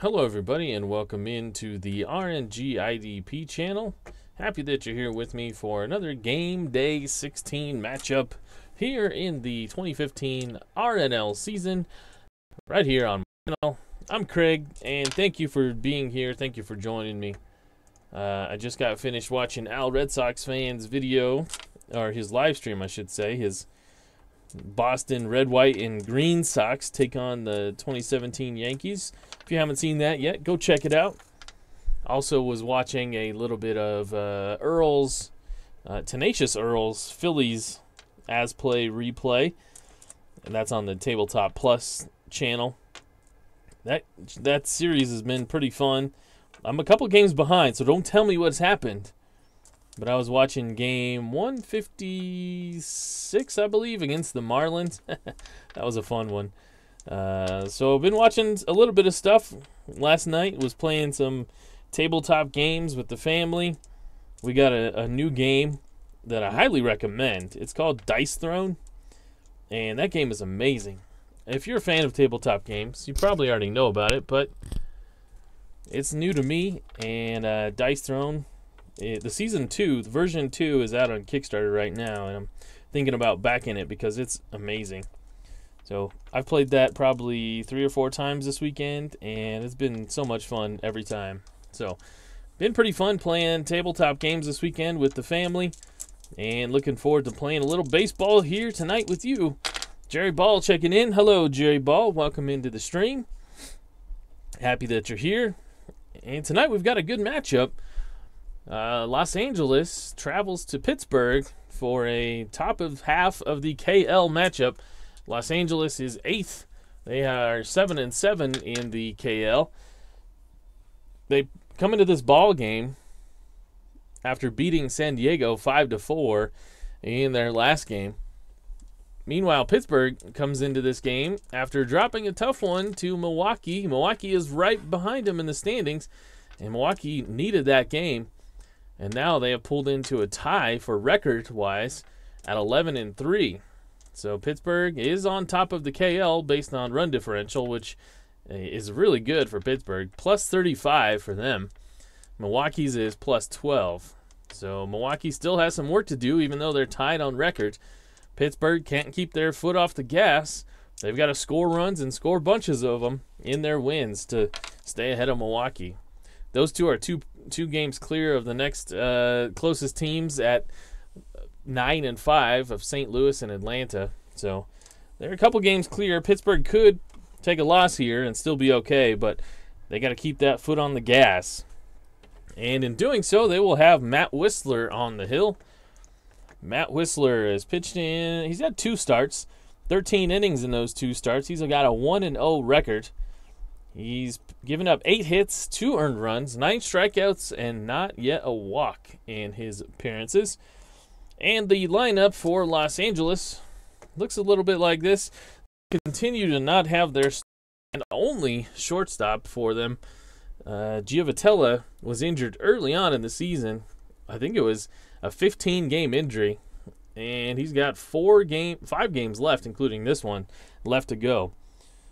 Hello everybody and welcome into the RNGIDP channel. Happy that you're here with me for another Game Day 16 matchup here in the 2015 RNL season right here on my channel. I'm Craig and thank you for being here. Thank you for joining me. I just got finished watching Al Red Sox fans video, or his live stream I should say, his Boston red, white, and green Sox take on the 2017 Yankees. If you haven't seen that yet, go check it out. Also was watching a little bit of Tenacious Earl's Phillies as play replay, and that's on the Tabletop Plus channel. That series has been pretty fun. I'm a couple games behind, so don't tell me what's happened. But I was watching game 156, I believe, against the Marlins. That was a fun one. So I've been watching a little bit of stuff. Last night was playing some tabletop games with the family. We got a new game that I highly recommend. It's called Dice Throne, and that game is amazing. If you're a fan of tabletop games, you probably already know about it, but it's new to me, and Dice Throne, the season 2, the version 2 is out on Kickstarter right now, and I'm thinking about backing it because it's amazing. So I've played that probably 3 or 4 times this weekend, and it's been so much fun every time. So been pretty fun playing tabletop games this weekend with the family, and looking forward to playing a little baseball here tonight with you. Jerry Ball checking in. Hello, Jerry Ball. Welcome into the stream. Happy that you're here. And tonight we've got a good matchup. Los Angeles travels to Pittsburgh for a top of half of the KL matchup. Los Angeles is 8th. They are 7-7 in the KL. They come into this ball game after beating San Diego 5-4 in their last game. Meanwhile, Pittsburgh comes into this game after dropping a tough one to Milwaukee. Milwaukee is right behind them in the standings, and Milwaukee needed that game. And now they have pulled into a tie for record-wise at 11-3. So Pittsburgh is on top of the KL based on run differential, which is really good for Pittsburgh. Plus 35 for them. Milwaukee's is plus 12. So Milwaukee still has some work to do, even though they're tied on record. Pittsburgh can't keep their foot off the gas. They've got to score runs and score bunches of them in their wins to stay ahead of Milwaukee. Those two are two games clear of the next closest teams at 9 and 5 of St. Louis and Atlanta. So they're a couple games clear. Pittsburgh could take a loss here and still be okay, but they got to keep that foot on the gas. And in doing so, they will have Matt Wisler on the hill. Matt Wisler has pitched in. He's had 2 starts, 13 innings in those 2 starts. He's got a 1-0 record. He's given up 8 hits, 2 earned runs, 9 strikeouts, and not yet a walk in his appearances. And the lineup for Los Angeles looks a little bit like this. They continue to not have their and only shortstop for them. Giovitella was injured early on in the season. I think it was a 15-game injury, and he's got 5 games left, including this one, left to go.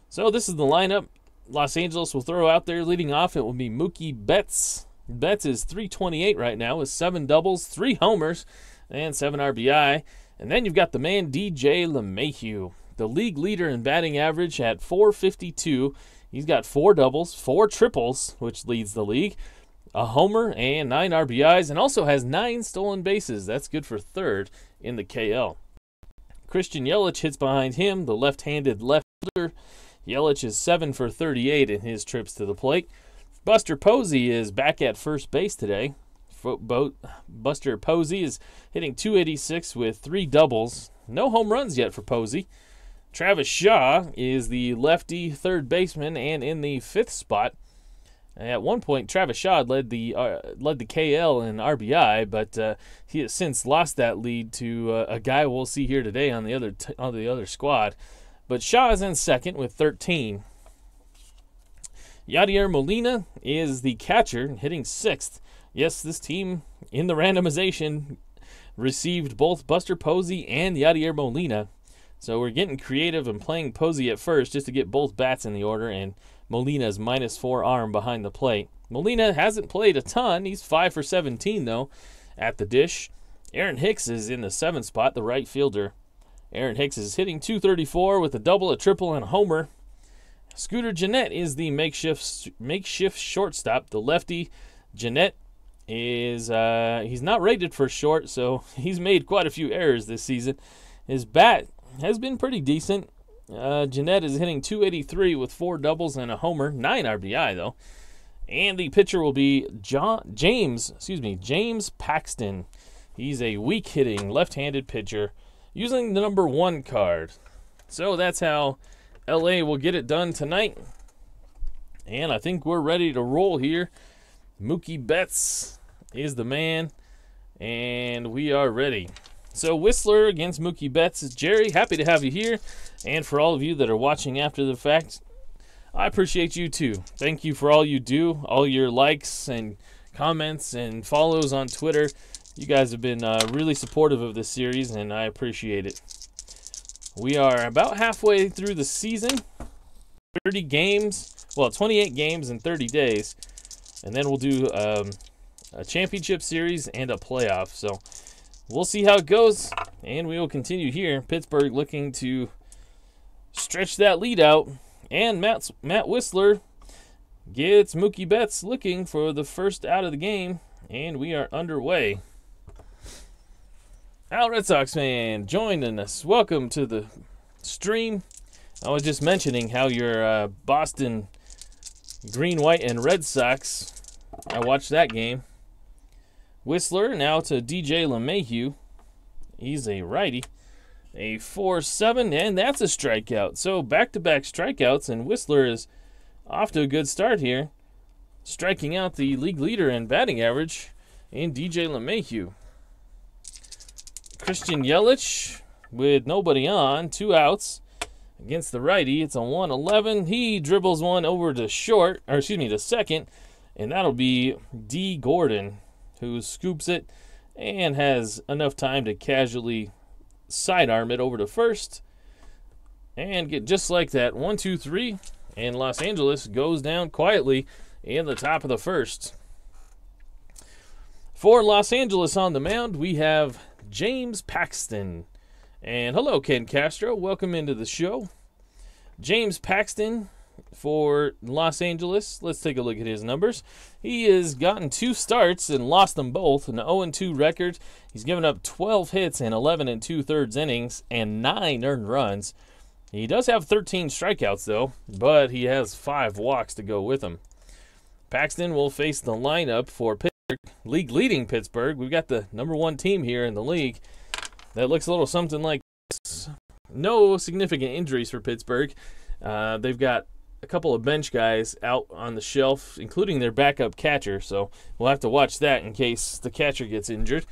So this is the lineup Los Angeles will throw out there. Leading off, it will be Mookie Betts. Betts is .328 right now with 7 doubles, 3 homers, and 7 RBI. And then you've got the man DJ LeMahieu, the league leader in batting average at .452. He's got 4 doubles, 4 triples, which leads the league, a homer, and 9 RBIs, and also has 9 stolen bases. That's good for 3rd in the KL. Christian Yelich hits behind him, the left-handed left fielder. Yelich is 7 for 38 in his trips to the plate. Buster Posey is back at first base today. Buster Posey is hitting .286 with 3 doubles. No home runs yet for Posey. Travis Shaw is the lefty third baseman and in the 5th spot. At one point, Travis Shaw led the KL in RBI, but he has since lost that lead to a guy we'll see here today on the other squad. But Shaw is in 2nd with 13. Yadier Molina is the catcher, hitting 6th. Yes, this team in the randomization received both Buster Posey and Yadier Molina. So we're getting creative and playing Posey at first just to get both bats in the order, and Molina's -4 arm behind the plate. Molina hasn't played a ton. He's 5 for 17, though, at the dish. Aaron Hicks is in the 7th spot, the right fielder. Aaron Hicks is hitting .234 with a double, a triple, and a homer. Scooter Gennett is the makeshift shortstop. The lefty Gennett is he's not rated for short, so he's made quite a few errors this season. His bat has been pretty decent. Gennett is hitting .283 with 4 doubles and a homer, 9 RBI though. And the pitcher will be James Paxton. He's a weak-hitting left-handed pitcher using the number 1 card. So that's how LA will get it done tonight. And I think we're ready to roll here. Mookie Betts is the man, and we are ready. So Whistler against Mookie Betts. Jerry, happy to have you here. And for all of you that are watching after the fact, I appreciate you too. Thank you for all you do, all your likes and comments and follows on Twitter. You guys have been really supportive of this series, and I appreciate it. We are about halfway through the season. 30 games, well, 28 games in 30 days. And then we'll do a championship series and a playoff. So we'll see how it goes, and we will continue here. Pittsburgh looking to stretch that lead out. And Matt Whistler gets Mookie Betts looking for the first out of the game, and we are underway. Al Red Sox fan joining us. Welcome to the stream. I was just mentioning how your Boston Green, White, and Red Sox, I watched that game. Whistler now to DJ LeMahieu. He's a righty. A 4-7, and that's a strikeout. So back-to-back strikeouts, and Whistler is off to a good start here, striking out the league leader in batting average in DJ LeMahieu. Christian Yelich with nobody on, 2 outs against the righty. It's a 1-11. He dribbles one over to to second, and that'll be D. Gordon, who scoops it and has enough time to casually sidearm it over to first and get just like that. 1-2-3, and Los Angeles goes down quietly in the top of the first. For Los Angeles on the mound, we have James Paxton. And hello, Ken Castro. Welcome into the show. James Paxton for Los Angeles. Let's take a look at his numbers. He has gotten 2 starts and lost them both, an 0-2 record. He's given up 12 hits in 11 2/3 innings and 9 earned runs. He does have 13 strikeouts, though, but he has 5 walks to go with him. Paxton will face the lineup for Pittsburgh, league-leading Pittsburgh. We've got the number 1 team here in the league. That looks a little something like this. No significant injuries for Pittsburgh. They've got a couple of bench guys out on the shelf, including their backup catcher, so we'll have to watch that in case the catcher gets injured.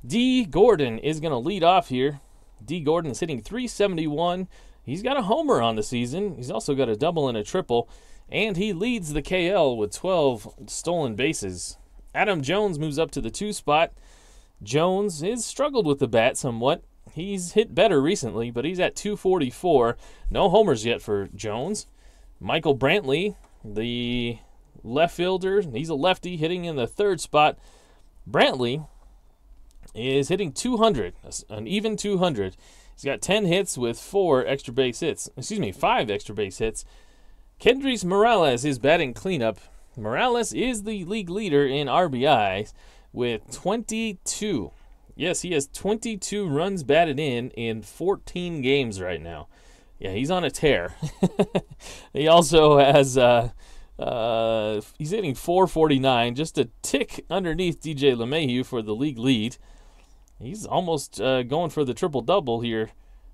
D. Gordon is going to lead off here. D. Gordon is hitting .371. He's got a homer on the season. He's also got a double and a triple, and he leads the KL with 12 stolen bases. Adam Jones moves up to the 2 spot. Jones has struggled with the bat somewhat. He's hit better recently, but he's at .244. No homers yet for Jones. Michael Brantley, the left fielder, he's a lefty hitting in the 3rd spot. Brantley is hitting .200, an even .200. He's got 10 hits with 5 extra base hits. Kendrys Morales is batting cleanup. Morales is the league leader in RBIs with 22. Yes, he has 22 runs batted in 14 games right now. Yeah, he's on a tear. He also has, he's hitting .449, just a tick underneath DJ LeMahieu for the league lead. He's almost going for the triple-double here,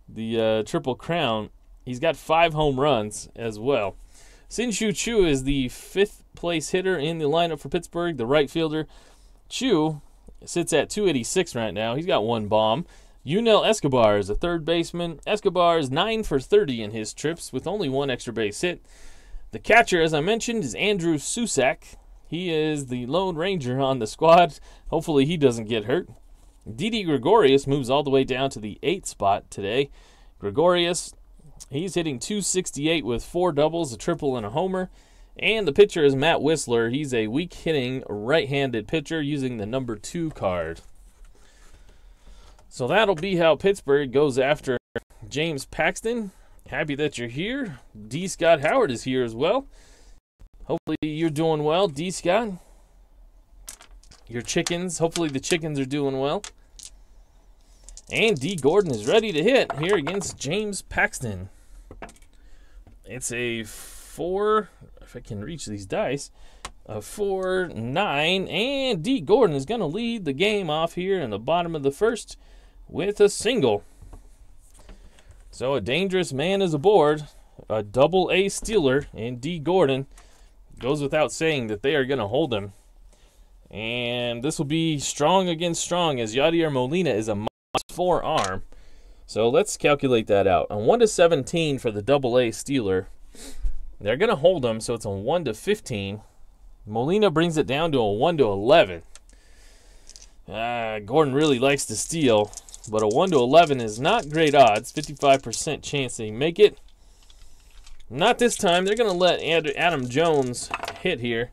the Triple Crown. He's got 5 home runs as well. Sin-Shu Chu is the 5th place hitter in the lineup for Pittsburgh, the right fielder. Chu sits at .286 right now. He's got 1 bomb. Yunel Escobar is a 3rd baseman. Escobar is 9 for 30 in his trips with only 1 extra base hit. The catcher, as I mentioned, is Andrew Susak. He is the Lone Ranger on the squad. Hopefully he doesn't get hurt. Didi Gregorius moves all the way down to the 8th spot today. Gregorius, he's hitting .268 with 4 doubles, a triple, and a homer. And the pitcher is Matt Whistler. He's a weak-hitting right-handed pitcher using the number 2 card. So that'll be how Pittsburgh goes after James Paxton. Happy that you're here. D. Scott Howard is here as well. Hopefully you're doing well, D. Scott. Your chickens, hopefully the chickens are doing well. And D. Gordon is ready to hit here against James Paxton. It's a 4, if I can reach these dice, a 4-9, and D. Gordon is going to lead the game off here in the bottom of the first with a single. So a dangerous man is aboard, a double-A stealer, and D. Gordon. Goes without saying that they are going to hold him. And this will be strong against strong, as Yadier Molina is a -4 arm. So let's calculate that out. On 1-17 for the double-A stealer, they're going to hold him, so it's a 1-15. Molina brings it down to a 1-11. Gordon really likes to steal, but a 1-11 is not great odds. 55% chance they make it. Not this time. They're going to let Adam Jones hit here.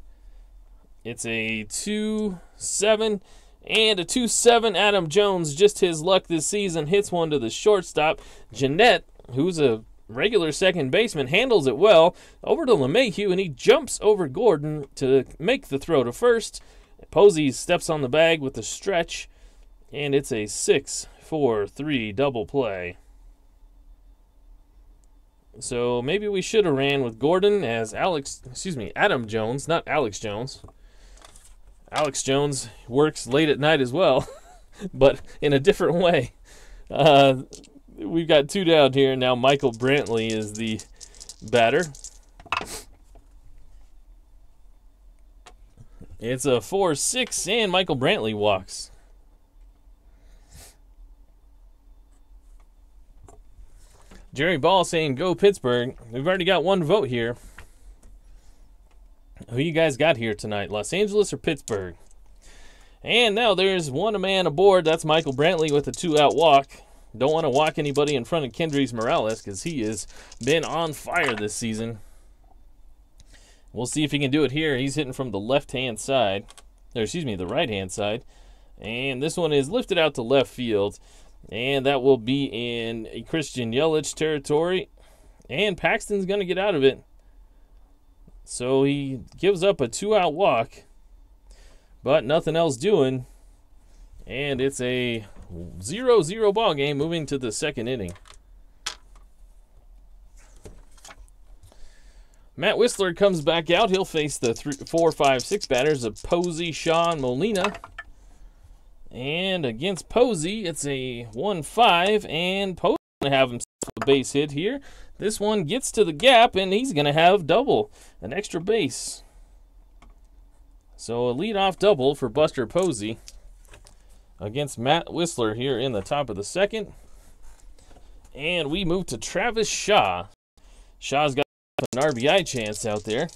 It's a 2-7 and a 2-7. Adam Jones, just his luck this season, hits one to the shortstop. Jeanette, who's a regular second baseman, handles it well over to LeMahieu, and he jumps over Gordon to make the throw to first. Posey steps on the bag with the stretch, and it's a 6-4-3 double play. So maybe we should have ran with Gordon as Adam Jones, not Alex Jones. Alex Jones works late at night as well, but in a different way. We've got 2 down here. Now Michael Brantley is the batter. It's a 4-6, and Michael Brantley walks. Jerry Ball saying, go Pittsburgh. We've already got 1 vote here. Who you guys got here tonight, Los Angeles or Pittsburgh? And now there's 1 man aboard. That's Michael Brantley with a 2-out walk. Don't want to walk anybody in front of Kendrys Morales because he has been on fire this season. We'll see if he can do it here. He's hitting from the left-hand side. The right-hand side. And this one is lifted out to left field. And that will be in Christian Yelich territory. And Paxton's going to get out of it. So he gives up a 2-out walk. But nothing else doing. And it's a 0-0 ball game moving to the second inning. Matt Whistler comes back out. He'll face the 4, 5, 6 batters of Posey, Shaw, and Molina. And against Posey, it's a 1-5, and Posey's going to have himself a base hit here. This one gets to the gap, and he's going to have double, an extra base. So a leadoff double for Buster Posey against Matt Whistler here in the top of the second. And we move to Travis Shaw. Shaw's got an RBI chance out there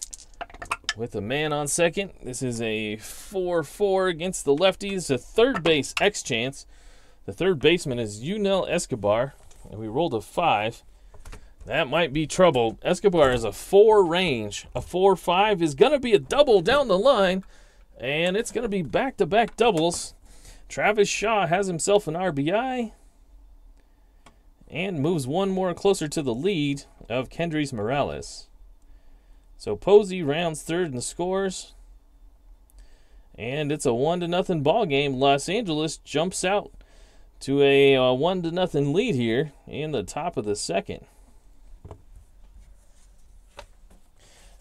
with a man on second. This is a 4-4 against the lefties, a third base X chance. The third baseman is Yunel Escobar, and we rolled a 5. That might be trouble. Escobar is a 4 range. A 4-5 is going to be a double down the line, and it's going to be back-to-back doubles. Travis Shaw has himself an RBI and moves 1 more closer to the lead of Kendrys Morales. So Posey rounds third and scores. And it's a 1-0 ball game. Los Angeles jumps out to a 1-0 lead here in the top of the second.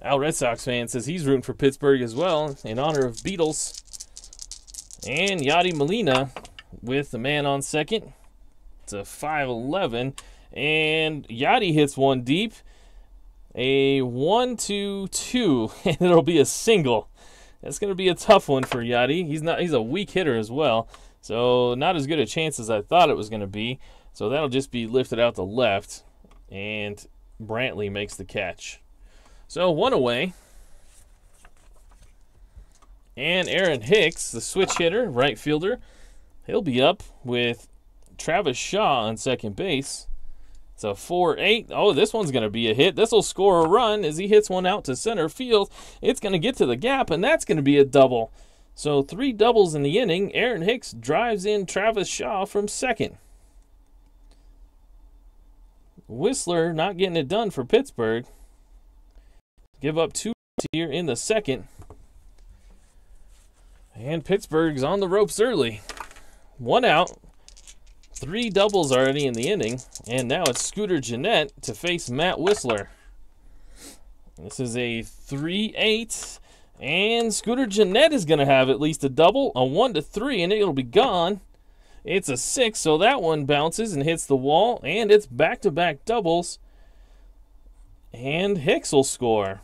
Al Red Sox fan says he's rooting for Pittsburgh as well in honor of Beatles. And Yadi Molina with the man on second. It's a 5-11. And Yadi hits one deep. A 1-2-2, and it'll be a single. That's going to be a tough one for Yadi. He's a weak hitter as well, so not as good a chance as I thought it was going to be. So that'll just be lifted out to left, and Brantley makes the catch. So 1 away. And Aaron Hicks, the switch hitter, right fielder, he'll be up with Travis Shaw on second base. It's a 4-8. Oh, this one's going to be a hit. This will score a run as he hits one out to center field. It's going to get to the gap, and that's going to be a double. So 3 doubles in the inning. Aaron Hicks drives in Travis Shaw from second. Whistler not getting it done for Pittsburgh. Give up 2 here in the second. And Pittsburgh's on the ropes early. 1 out. 3 doubles already in the inning. And now it's Scooter Gennett to face Matt Whistler. This is a 3-8. And Scooter Gennett is going to have at least a double. A 1-3, and it'll be gone. It's a 6, so that one bounces and hits the wall. And it's back-to-back doubles. And Hicks will score.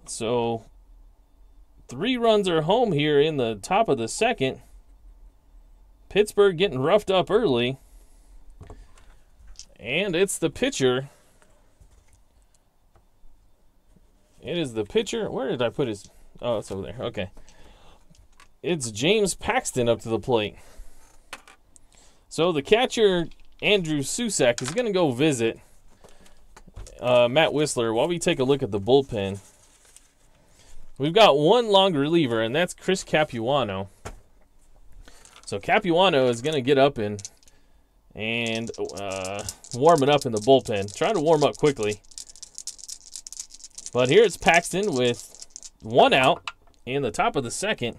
So 3 runs are home here in the top of the second. Pittsburgh getting roughed up early. And it's the pitcher. It is the pitcher. Where did I put his... Oh, it's over there. Okay. It's James Paxton up to the plate. So the catcher, Andrew Susak, is going to go visit Matt Whistler while we take a look at the bullpen. We've got one long reliever, and that's Chris Capuano. So Capuano is going to get up and warm it up in the bullpen. Trying to warm up quickly. But here it's Paxton with 1 out in the top of the second.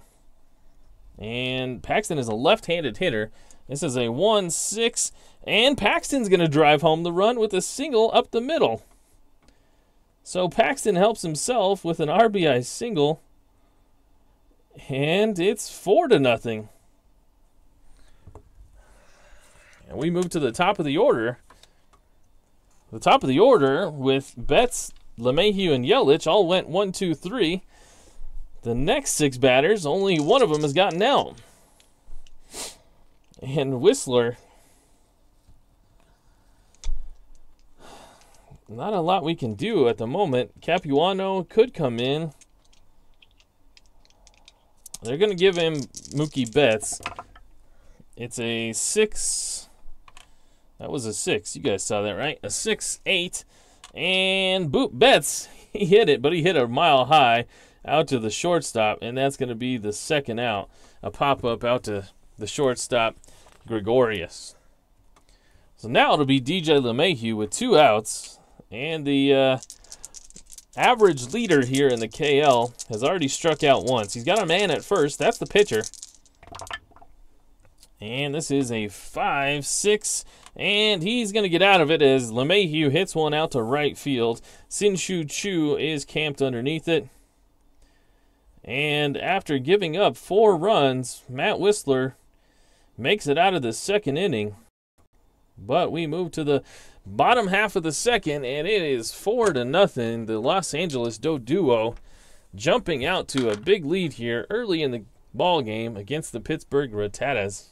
And Paxton is a left-handed hitter. This is a 1-6. And Paxton's going to drive home the run with a single up the middle. So Paxton helps himself with an RBI single. And it's 4-0. And we move to the top of the order. The top of the order with Betts, LeMahieu, and Yelich all went 1, 2, 3. The next 6 batters, only one of them has gotten out. And Whistler, not a lot we can do at the moment. Capuano could come in. They're going to give him Mookie Betts. It's a 6. That was a 6. You guys saw that, right? A 6-8. And boop, Betts, he hit it, but he hit a mile high out to the shortstop, and that's going to be the second out. A pop-up out to the shortstop, Gregorius. So now it'll be DJ LeMahieu with 2 outs, and the average leader here in the KL has already struck out once. He's got a man at first. That's the pitcher. And this is a 5-6, and he's going to get out of it as LeMahieu hits one out to right field. Sinshu Chu is camped underneath it. And after giving up 4 runs, Matt Whistler makes it out of the second inning. But we move to the bottom half of the second, and it is 4-0. The Los Angeles Duo jumping out to a big lead here early in the ball game against the Pittsburgh Rattatas.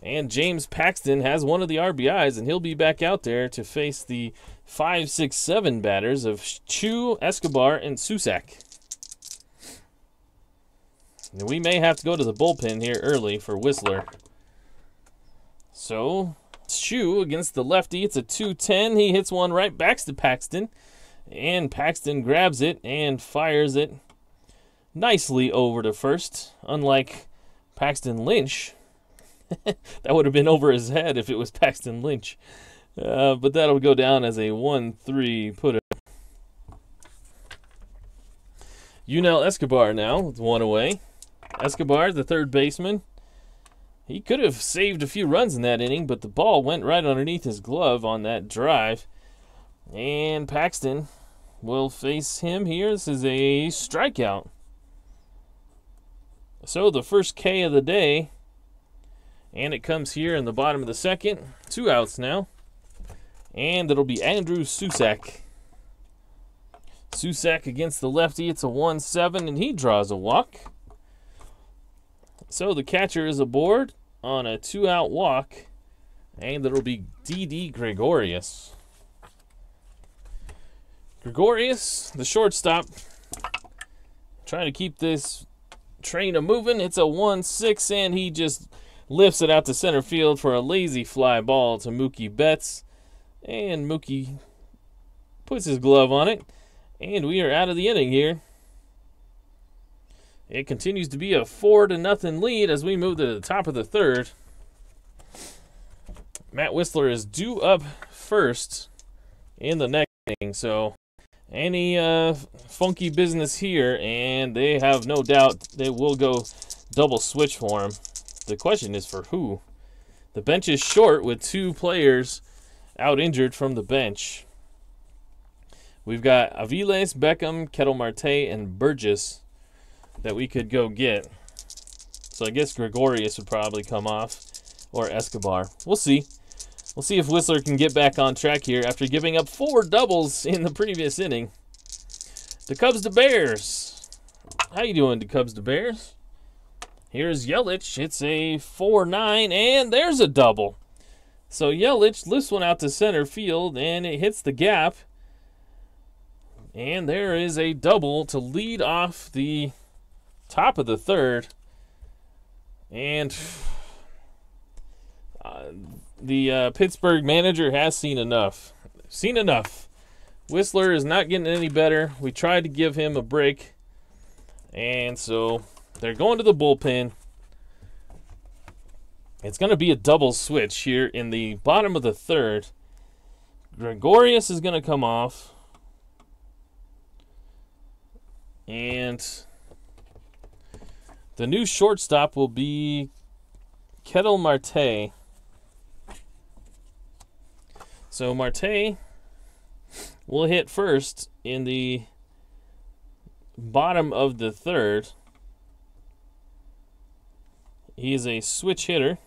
And James Paxton has one of the RBIs, and he'll be back out there to face the 5, 6, 7 batters of Chu, Escobar, and Susak. And we may have to go to the bullpen here early for Whistler. So, Chu against the lefty. It's a 2-10. He hits one right back to Paxton. And Paxton grabs it and fires it nicely over to first. Unlike Paxton Lynch. That would have been over his head if it was Paxton Lynch. But that'll go down as a 1-3 putter. Yunel Escobar now with 1 away. Escobar, the third baseman. He could have saved a few runs in that inning, but the ball went right underneath his glove on that drive. And Paxton will face him here. This is a strikeout. So the first K of the day. And it comes here in the bottom of the second. 2 outs now. And it'll be Andrew Susak. Susak against the lefty. It's a 1-7, and he draws a walk. So the catcher is aboard on a 2-out walk. And it'll be D.D. Gregorius. Gregorius, the shortstop, trying to keep this train a-moving. It's a 1-6, and he just lifts it out to center field for a lazy fly ball to Mookie Betts. And Mookie puts his glove on it. And we are out of the inning here. It continues to be a 4-0 lead as we move to the top of the third. Matt Whistler is due up first in the next inning. So any funky business here, and they have no doubt they will go double switch for him. The question is for who? The bench is short with 2 players out injured from the bench. We've got Aviles, Beckham, Ketel Marte, and Burgess that we could go get. So I guess Gregorius would probably come off, or Escobar. We'll see. We'll see if Whistler can get back on track here after giving up 4 doubles in the previous inning. The Cubs to Bears. How you doing, the Cubs to Bears? Here's Yelich. It's a 4-9, and there's a double. So Yelich lifts one out to center field, and it hits the gap. And there is a double to lead off the top of the third. And the Pittsburgh manager has seen enough. Seen enough. Whistler is not getting any better. We tried to give him a break. And so they're going to the bullpen. It's going to be a double switch here in the bottom of the third. Gregorius is going to come off. And the new shortstop will be Ketel Marte. So Marte will hit first in the bottom of the third. He is a switch hitter.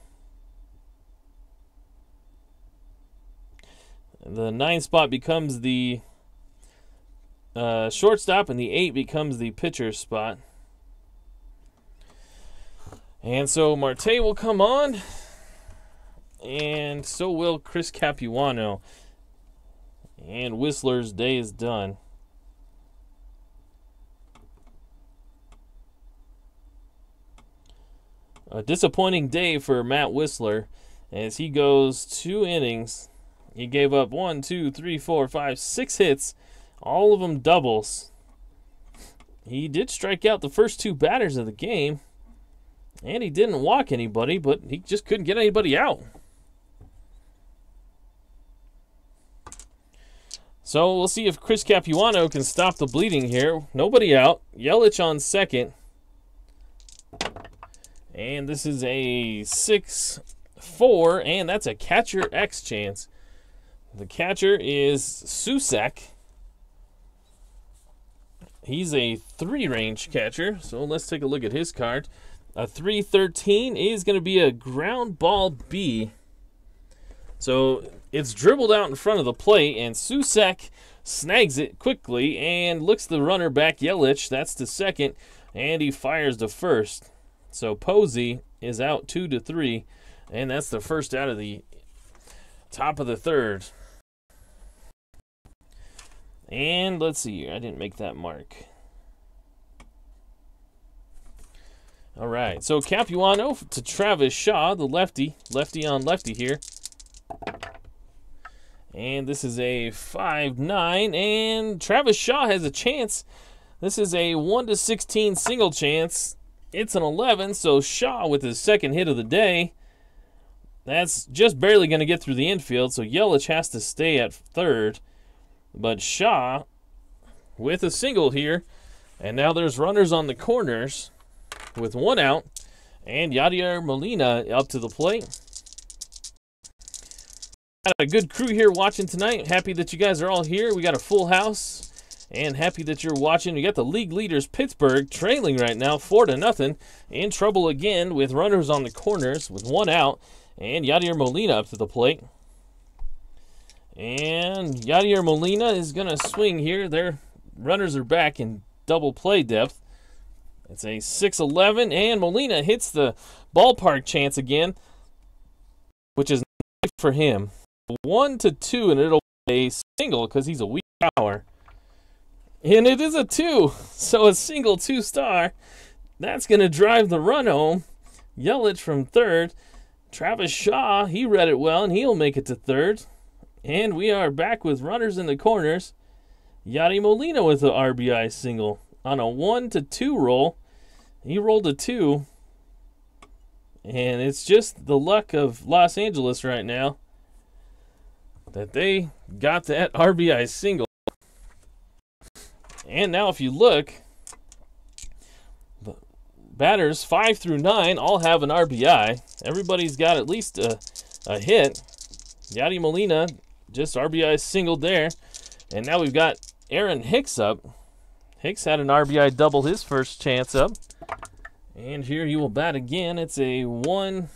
The 9 spot becomes the shortstop, and the 8 becomes the pitcher spot. And so Marte will come on, and so will Chris Capuano. And Whistler's day is done. A disappointing day for Matt Whistler as he goes 2 innings. He gave up 1, 2, 3, 4, 5, 6 hits, all of them doubles. He did strike out the first 2 batters of the game, and he didn't walk anybody, but he just couldn't get anybody out. So we'll see if Chris Capuano can stop the bleeding here. Nobody out. Yelich on second. And this is a 6-4, and that's a catcher X chance. The catcher is Susak. He's a 3-range catcher, so let's take a look at his card. A 3-13 is going to be a ground ball B. So it's dribbled out in front of the plate, and Susak snags it quickly and looks the runner back, Yelich. That's to second, and he fires to first. So Posey is out 2-3, and that's the first out of the top of the third. And let's see here. I didn't make that mark. All right. So Capuano to Travis Shaw, the lefty. Lefty on lefty here. And this is a 5-9. And Travis Shaw has a chance. This is a 1-16 single chance. It's an 11. So Shaw with his second hit of the day. That's just barely going to get through the infield. So Yelich has to stay at third. But Shaw with a single here. And now there's runners on the corners with 1 out. And Yadier Molina up to the plate. Got a good crew here watching tonight. Happy that you guys are all here. We got a full house. And happy that you're watching. We got the league leaders, Pittsburgh, trailing right now 4-0. In trouble again with runners on the corners with 1 out. And Yadier Molina up to the plate. And Yadier Molina is going to swing here. Their runners are back in double play depth. It's a 6-11, and Molina hits the ballpark chance again, which is nice for him. 1-2, and it'll be a single because he's a weak power. And it is a 2, so a single 2-star. That's going to drive the run home. Yelich from third. Travis Shaw, he read it well, and he'll make it to third. And we are back with runners in the corners. Yadi Molina with the RBI single on a 1-2 roll. He rolled a 2. And it's just the luck of Los Angeles right now that they got that RBI single. And now if you look, the batters 5 through 9 all have an RBI. Everybody's got at least a hit. Yadi Molina just RBI singled there. And now we've got Aaron Hicks up. Hicks had an RBI double his first chance up. And here he will bat again. It's a 1-6,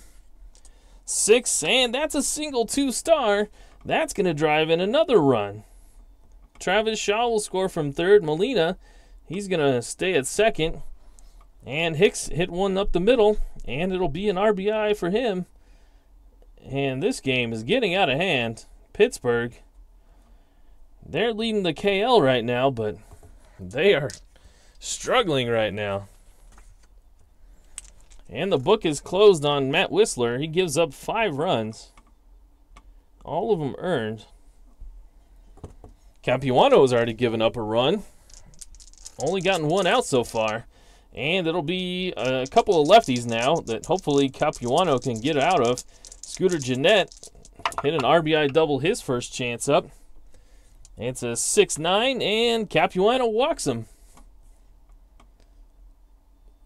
and that's a single 2-star. That's going to drive in another run. Travis Shaw will score from third. Molina, he's going to stay at second. And Hicks hit one up the middle, and it'll be an RBI for him. And this game is getting out of hand. Pittsburgh, they're leading the KL right now, but they are struggling right now. And the book is closed on Matt Whistler. He gives up 5 runs. All of them earned. Capuano has already given up a run. Only gotten 1 out so far. And it'll be a couple of lefties now that hopefully Capuano can get out of. Scooter Jeanette hit an RBI double his first chance up. It's a 6-9, and Capuano walks him.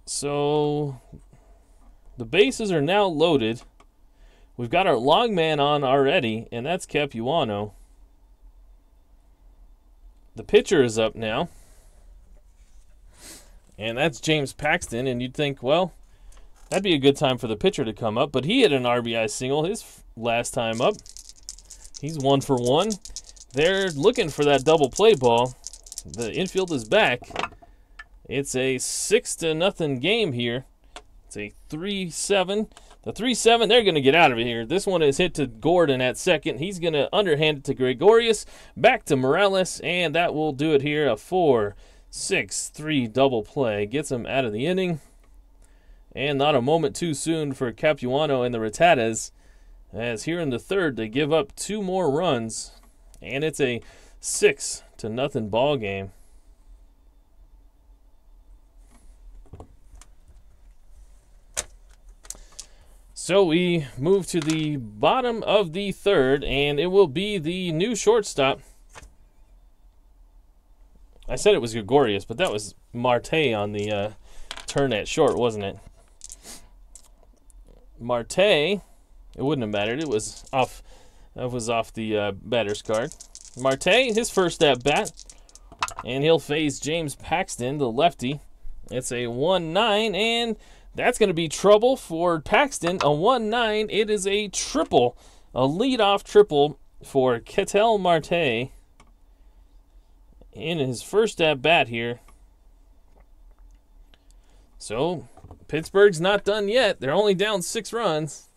So the bases are now loaded. We've got our long man on already, and that's Capuano. The pitcher is up now, and that's James Paxton. And you'd think, well, that'd be a good time for the pitcher to come up, but he hit an RBI single his last time up. He's 1 for 1. They're looking for that double play ball. The infield is back. It's a 6-0 game here. It's a 3-7. The 3-7, they're going to get out of here. This one is hit to Gordon at second. He's going to underhand it to Gregorius. Back to Morales, and that will do it here. A 4-6-3 double play. Gets him out of the inning. And not a moment too soon for Capuano and the Rattatas, as here in the third, they give up 2 more runs. And it's a 6-0 ball game. So we move to the bottom of the third, and it will be the new shortstop. I said it was Gregorius, but that was Marte on the turn at short, wasn't it? Marte, it wouldn't have mattered. It was off. That was off the batter's card. Marte, his first at bat, and he'll face James Paxton, the lefty. It's a 1-9, and that's going to be trouble for Paxton. A 1-9. It is a triple, a leadoff triple for Ketel Marte in his first at bat here. So Pittsburgh's not done yet. They're only down 6 runs.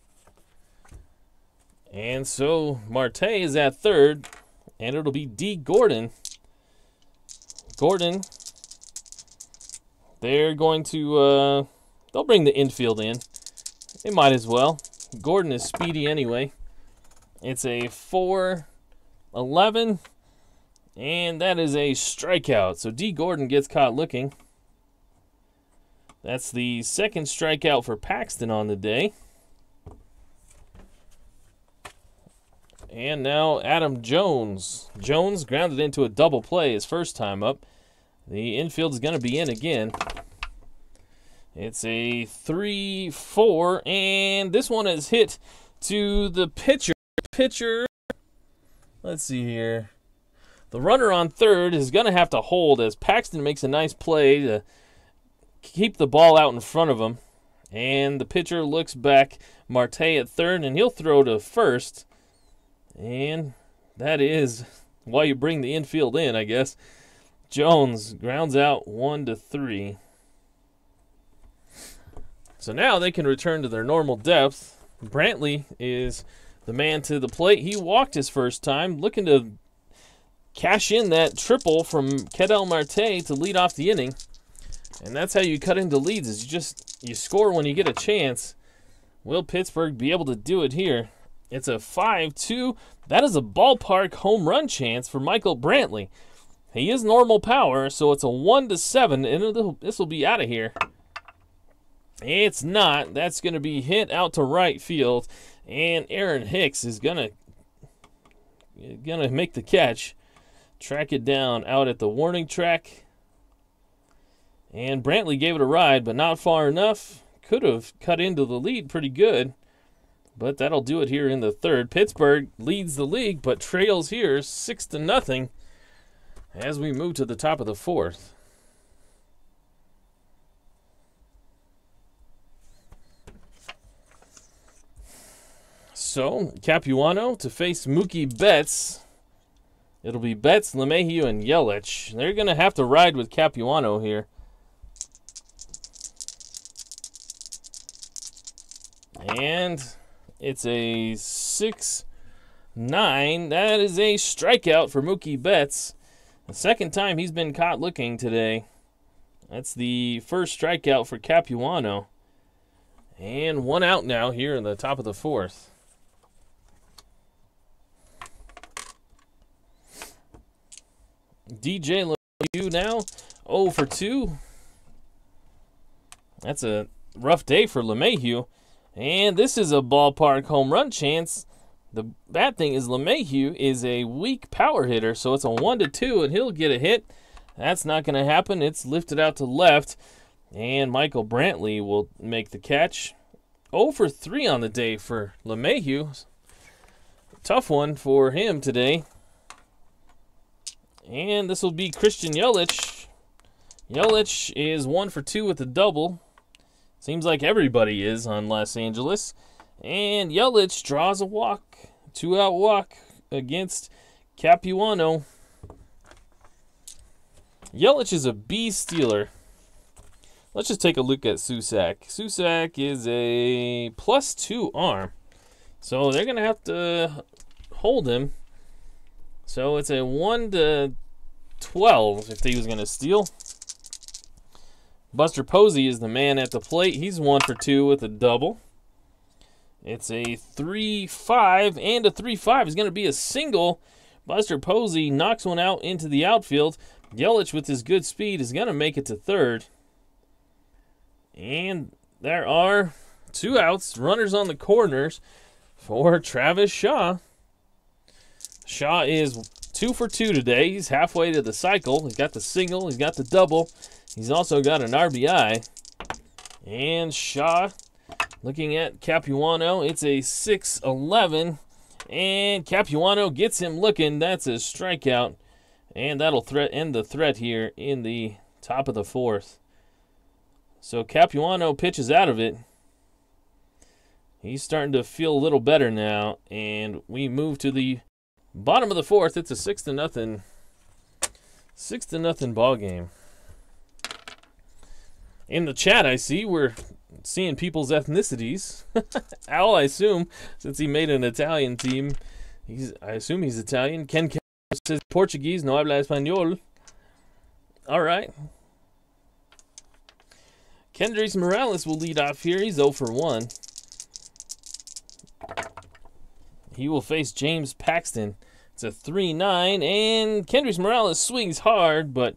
And so Marte is at third, and it'll be D. Gordon. Gordon, they're going to, they'll bring the infield in. They might as well. Gordon is speedy anyway. It's a 4-11, and that is a strikeout. So D. Gordon gets caught looking. That's the second strikeout for Paxton on the day. And now Adam Jones. Jones grounded into a double play his first time up. The infield is going to be in again. It's a 3-4, and this one is hit to the pitcher. Let's see here. The runner on third is going to have to hold as Paxton makes a nice play to keep the ball out in front of him. And the pitcher looks back. Marte at third, and he'll throw to first. And that is why you bring the infield in, I guess. Jones grounds out 1-3. So now they can return to their normal depth. Brantley is the man to the plate. He walked his first time, looking to cash in that triple from Ketel Marte to lead off the inning. And that's how you cut into leads, is you score when you get a chance. Will Pittsburgh be able to do it here? It's a 5-2. That is a ballpark home run chance for Michael Brantley. He is normal power, so it's a 1-7, and this will be out of here. It's not. That's going to be hit out to right field, and Aaron Hicks is gonna make the catch, track it down out at the warning track. And Brantley gave it a ride, but not far enough. Could have cut into the lead pretty good, but that'll do it here in the third. Pittsburgh leads the league, but trails here 6-0 as we move to the top of the fourth. So, Capuano to face Mookie Betts. It'll be Betts, LeMahieu, and Yelich. They're going to have to ride with Capuano here. And it's a 6-9. That is a strikeout for Mookie Betts. The second time he's been caught looking today. That's the first strikeout for Capuano. And one out now here in the top of the fourth. DJ LeMahieu now 0 for 2. That's a rough day for LeMahieu. And this is a ballpark home run chance. The bad thing is LeMahieu is a weak power hitter, so it's a 1-2, and he'll get a hit. That's not going to happen. It's lifted out to left, and Michael Brantley will make the catch. 0 for 3 on the day for LeMahieu. Tough one for him today. And this will be Christian Yelich. Yelich is 1 for 2 with a double. Seems like everybody is on Los Angeles. And Yelich draws a walk. 2-out walk against Capuano. Yelich is a B stealer. Let's just take a look at Susac. Susac is a +2 arm. So they're going to have to hold him. So it's a 1-12 if he was going to steal. Buster Posey is the man at the plate. He's 1 for 2 with a double. It's a 3-5, and a 3-5 is going to be a single. Buster Posey knocks one out into the outfield. Yelich, with his good speed, is going to make it to third. And there are 2 outs, runners on the corners for Travis Shaw. Shaw is 2 for 2 today. He's halfway to the cycle. He's got the single. He's got the double. He's also got an RBI. And Shaw, looking at Capuano, it's a 6-11. And Capuano gets him looking. That's a strikeout. And that'll end the threat here in the top of the fourth. So Capuano pitches out of it. He's starting to feel a little better now. And we move to the bottom of the fourth. It's a 6-0 ball game. In the chat, I see we're seeing people's ethnicities. Al, I assume, since he made an Italian team, I assume he's Italian. Ken says Portuguese, no habla español. All right. Kendrys Morales will lead off here. He's 0 for 1. He will face James Paxton. It's a 3-9, and Kendrys Morales swings hard, but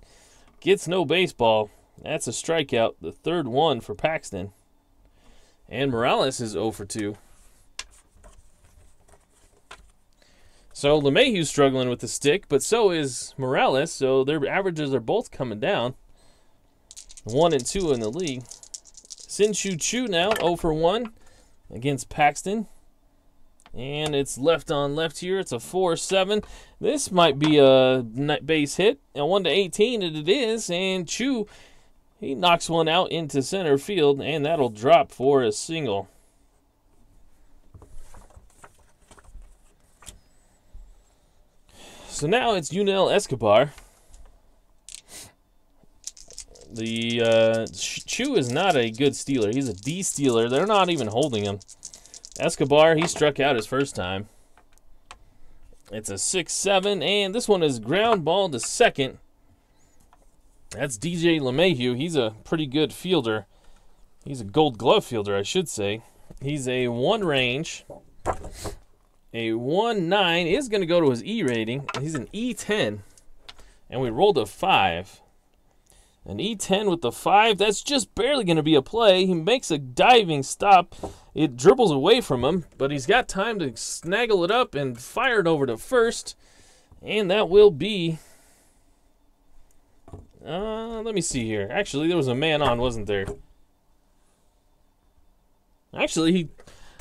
gets no baseball. That's a strikeout, the third one for Paxton. And Morales is 0 for 2. So LeMahieu's struggling with the stick, but so is Morales, so their averages are both coming down. 1 and 2 in the league. Sin-Shu Chu now 0 for 1 against Paxton. And it's left on left here. It's a 4-7. This might be a base hit. A 1-18, and it is. And Chu, he knocks one out into center field, and that'll drop for a single. So now it's Yunel Escobar. The Chu is not a good stealer. He's a D stealer. They're not even holding him. Escobar, he struck out his first time. It's a 6-7, and this one is ground ball to second. That's DJ LeMahieu. He's a pretty good fielder. He's a gold glove fielder, I should say. He's a 1 range. A 1-9 is going to go to his E rating. He's an E10. And we rolled a 5. An E10 with the 5, that's just barely going to be a play. He makes a diving stop. It dribbles away from him, but he's got time to snaggle it up and fire it over to first. And that will be... let me see here. Actually, there was a man on, wasn't there? Actually, he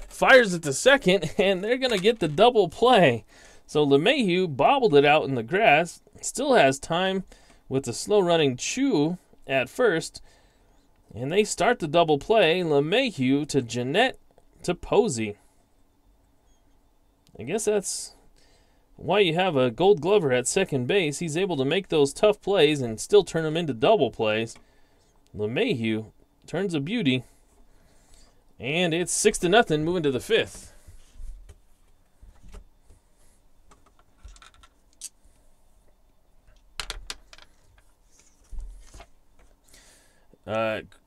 fires it to second, and they're going to get the double play. So LeMahieu bobbled it out in the grass. Still has time with the slow-running Chu at first. And they start the double play. LeMahieu to Jeanette to Posey. I guess that's why you have a Gold Glover at second base. He's able to make those tough plays and still turn them into double plays. LeMahieu turns a beauty. And it's 6-0 moving to the 5th.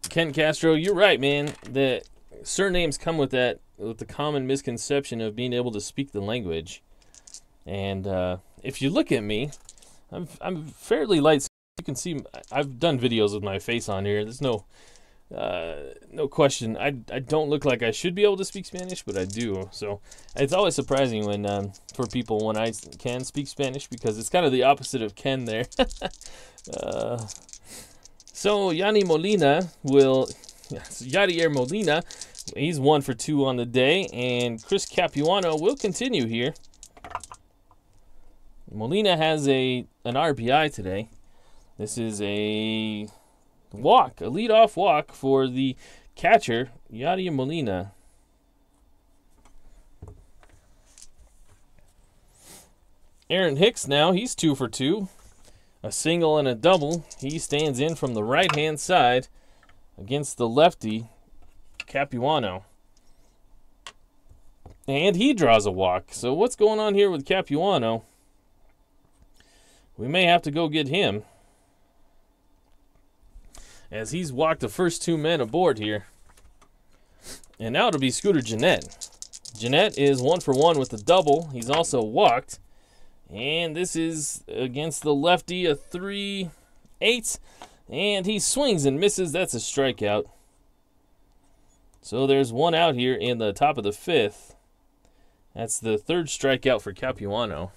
Ken Castro, you're right, man. The surnames come with the common misconception of being able to speak the language. And if you look at me, I'm fairly light. You can see I've done videos with my face on here. There's no question. I don't look like I should be able to speak Spanish, but I do. So it's always surprising when for people when I can speak Spanish, because it's kind of the opposite of Ken there. So Yadier Molina, he's 1 for 2 on the day, and Chris Capuano will continue here. Molina has an RBI today. This is a walk, a leadoff walk for the catcher, Yadier Molina. Aaron Hicks now, he's 2 for 2. A single and a double. He stands in from the right-hand side against the lefty, Capuano. And he draws a walk. So what's going on here with Capuano? We may have to go get him, as he's walked the first 2 men aboard here. And now it'll be Scooter Gennett. Gennett is 1 for 1 with the double. He's also walked. And this is against the lefty, a 3-8. And he swings and misses. That's a strikeout. So there's 1 out here in the top of the 5th. That's the 3rd strikeout for Capuano.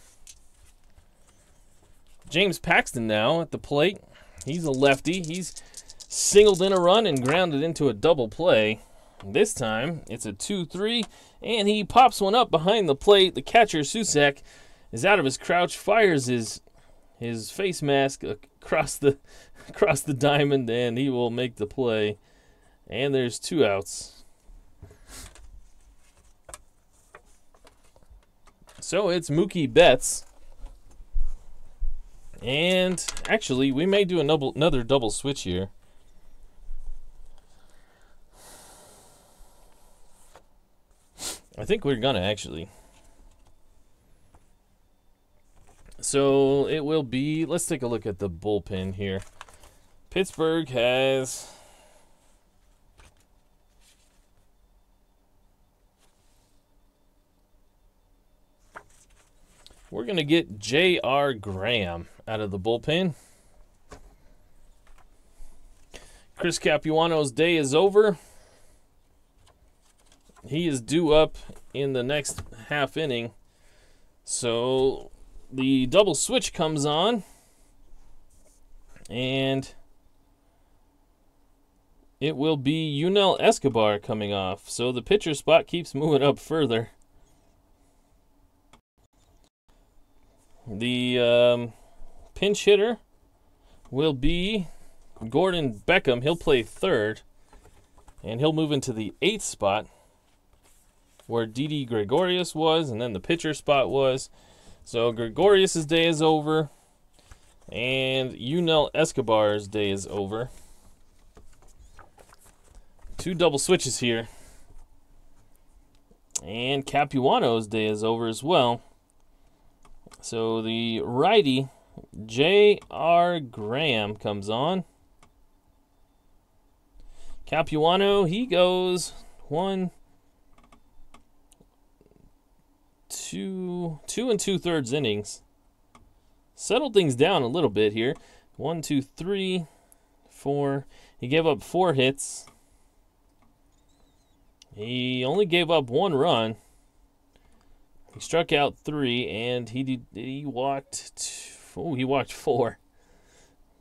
James Paxton now at the plate. He's a lefty. He's singled in a run and grounded into a double play. This time it's a 2-3, and he pops one up behind the plate. The catcher, Susak, is out of his crouch, fires his face mask across the diamond, and he will make the play. And there's 2 outs. So it's Mookie Betts. And actually, we may do another double switch here. I think we're gonna actually. So it will be, let's take a look at the bullpen here. Pittsburgh has we're going to get J.R. Graham out of the bullpen. Chris Capuano's day is over. He is due up in the next half inning. So the double switch comes on, and it will be Yunel Escobar coming off. So the pitcher spot keeps moving up further. The pinch hitter will be Gordon Beckham. He'll play third, and he'll move into the 8th spot where Didi Gregorius was, and then the pitcher spot was. So Gregorius' day is over, and Yunel Escobar's day is over. 2 double switches here. And Capuano's day is over as well. So the righty, J.R. Graham, comes on. Capuano, he goes 1, 2 2/2 innings. Settled things down a little bit here. 1, 2, 3, 4. He gave up 4 hits. He only gave up 1 run. He struck out 3, and he walked. He walked 4.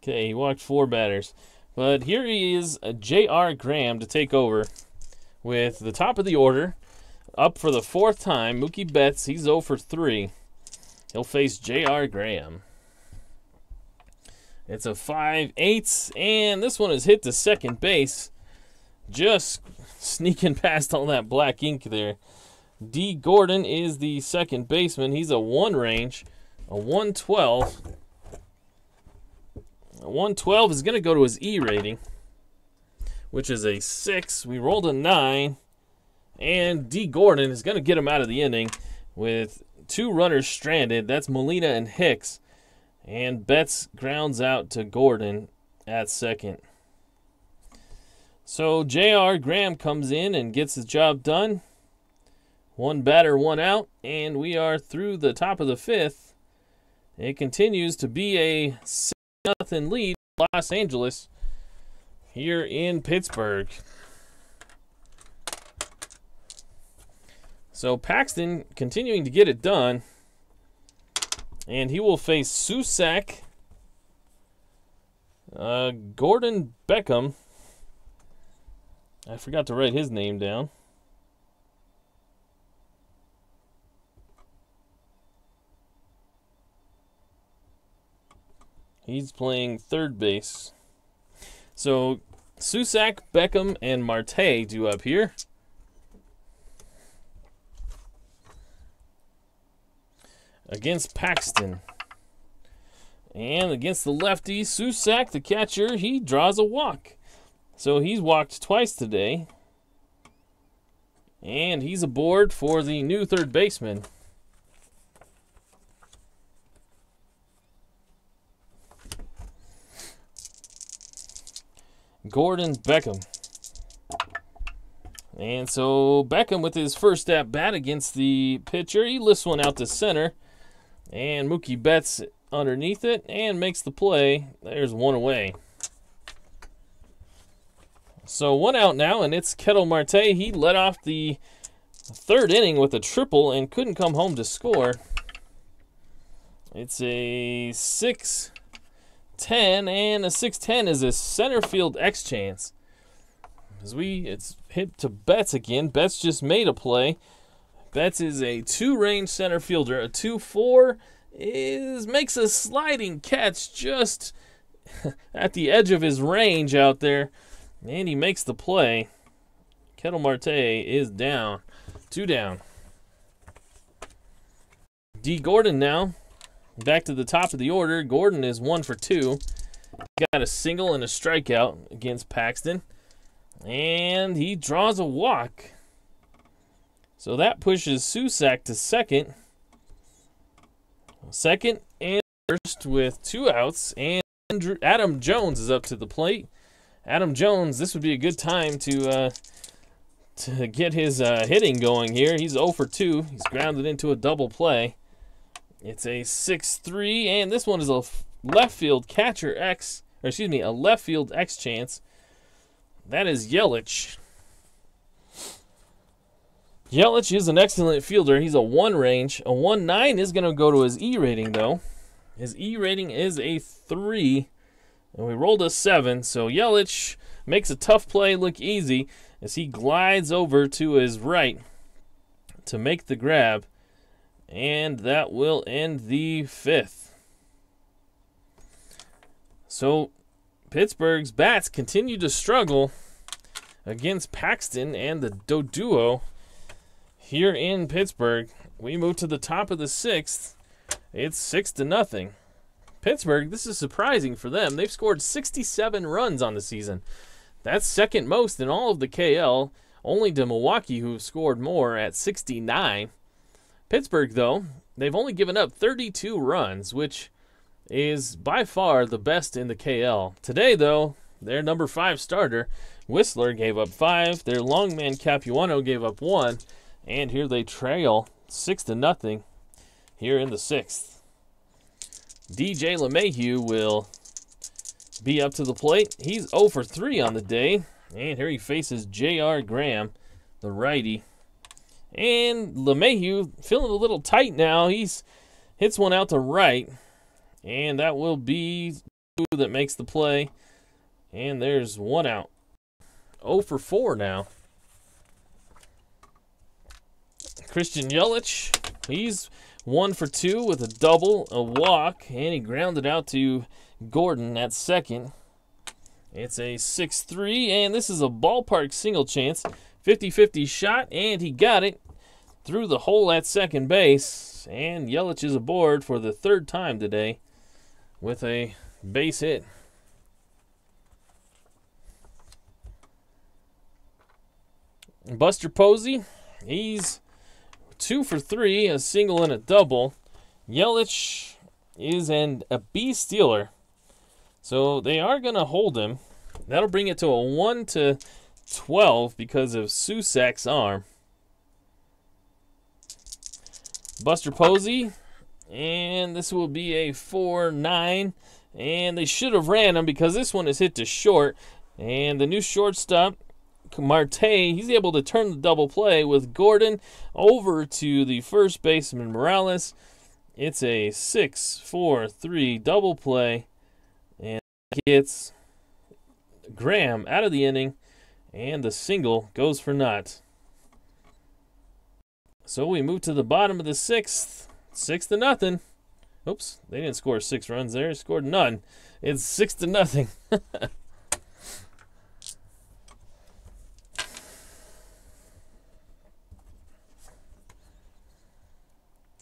Okay, he walked 4 batters. But here he is, J.R. Graham to take over with the top of the order. Up for the 4th time, Mookie Betts. He's 0 for 3. He'll face J.R. Graham. It's a 5/8, and this one is hit to second base. Just sneaking past all that black ink there. D. Gordon is the second baseman. He's a 1 range, a 112. A 112 is going to go to his E rating, which is a 6. We rolled a 9. And D. Gordon is going to get him out of the inning with 2 runners stranded. That's Molina and Hicks. And Betts grounds out to Gordon at second. So J.R. Graham comes in and gets the job done. 1 batter, 1 out. And we are through the top of the 5th. It continues to be a 6-0 lead for Los Angeles here in Pittsburgh. So Paxton continuing to get it done. And he will face Susac, Gordon Beckham. I forgot to write his name down. He's playing third base. So Susac, Beckham, and Marte do up here. Against Paxton. And against the lefty, Susac, the catcher, he draws a walk. So he's walked twice today. And he's aboard for the new third baseman. Gordon Beckham. And so Beckham with his first at bat against the pitcher, he lifts one out to center. And Mookie Betts underneath it and makes the play. There's 1 away. So 1 out now, and it's Ketel Marte. He led off the 3rd inning with a triple and couldn't come home to score. It's a 6-10, and a 6-10 is a center field X chance. It's hit to Betts again. Betts just made a play. Betts is a 2-range center fielder. A 2-4 makes a sliding catch just at the edge of his range out there. And he makes the play. Ketel Marte is down. 2 down. D. Gordon now. Back to the top of the order. Gordon is 1 for 2. Got a single and a strikeout against Paxton. And he draws a walk. So that pushes Susac to second. Second and first with 2 outs. And Adam Jones is up to the plate. Adam Jones, this would be a good time to get his hitting going here. He's 0 for 2. He's grounded into a double play. It's a 6-3, and this one is a left field catcher X, or excuse me, a left field X chance. That is Yelich. Yelich is an excellent fielder. He's a 1 range. A 1-9 is going to go to his E rating, though. His E rating is a 3, and we rolled a 7. So Yelich makes a tough play look easy as he glides over to his right to make the grab, and that will end the 5th. So Pittsburgh's bats continue to struggle against Paxton and the duo here in Pittsburgh. We move to the top of the 6th. It's 6-0. Pittsburgh, this is surprising for them. They've scored 67 runs on the season. That's second most in all of the KL, only to Milwaukee, who have scored more at 69. Pittsburgh, though, they've only given up 32 runs, which is by far the best in the KL. Today, though, their number 5 starter, Whistler, gave up 5. Their longman Capuano gave up 1. And here they trail 6-0 here in the 6th. DJ LeMahieu will be up to the plate. He's 0 for 3 on the day. And here he faces J.R. Graham, the righty. And LeMahieu feeling a little tight now. He's hits one out to right. And that will be who that makes the play. And there's one out. 0 for 4 now. Christian Yelich, he's 1 for 2 with a double, a walk, and he grounded out to Gordon at second. It's a 6-3, and this is a ballpark single chance. 50-50 shot, and he got it through the hole at second base. And Yelich is aboard for the 3rd time today with a base hit. Buster Posey, he's 2 for 3, a single and a double. Yelich is a B stealer, so they are going to hold him. That'll bring it to a 1-12 because of Susak's arm. Buster Posey, and this will be a 4-9, and they should have ran him because this one is hit to short, and the new shortstop, Marte, he's able to turn the double play with Gordon over to the first baseman Morales. It's a 6-4-3 double play, and gets Graham out of the inning, and the single goes for naught. So we move to the bottom of the 6th, 6-0. Oops, they didn't score 6 runs there. They scored none. It's 6-0.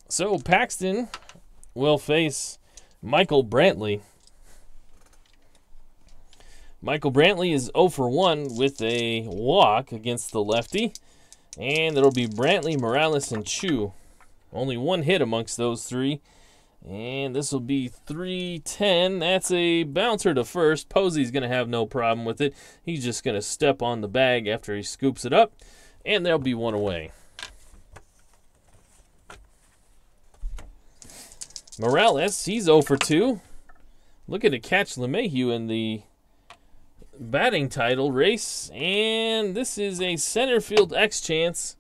So Paxton will face Michael Brantley. Michael Brantley is 0 for 1 with a walk against the lefty. And it'll be Brantley, Morales, and Chu. Only one hit amongst those three. And this will be 3-10. That's a bouncer to first. Posey's going to have no problem with it. He's just going to step on the bag after he scoops it up. And there'll be one away. Morales, he's 0 for 2. Looking to catch LeMahieu in the batting title race. And this is a center field X chance.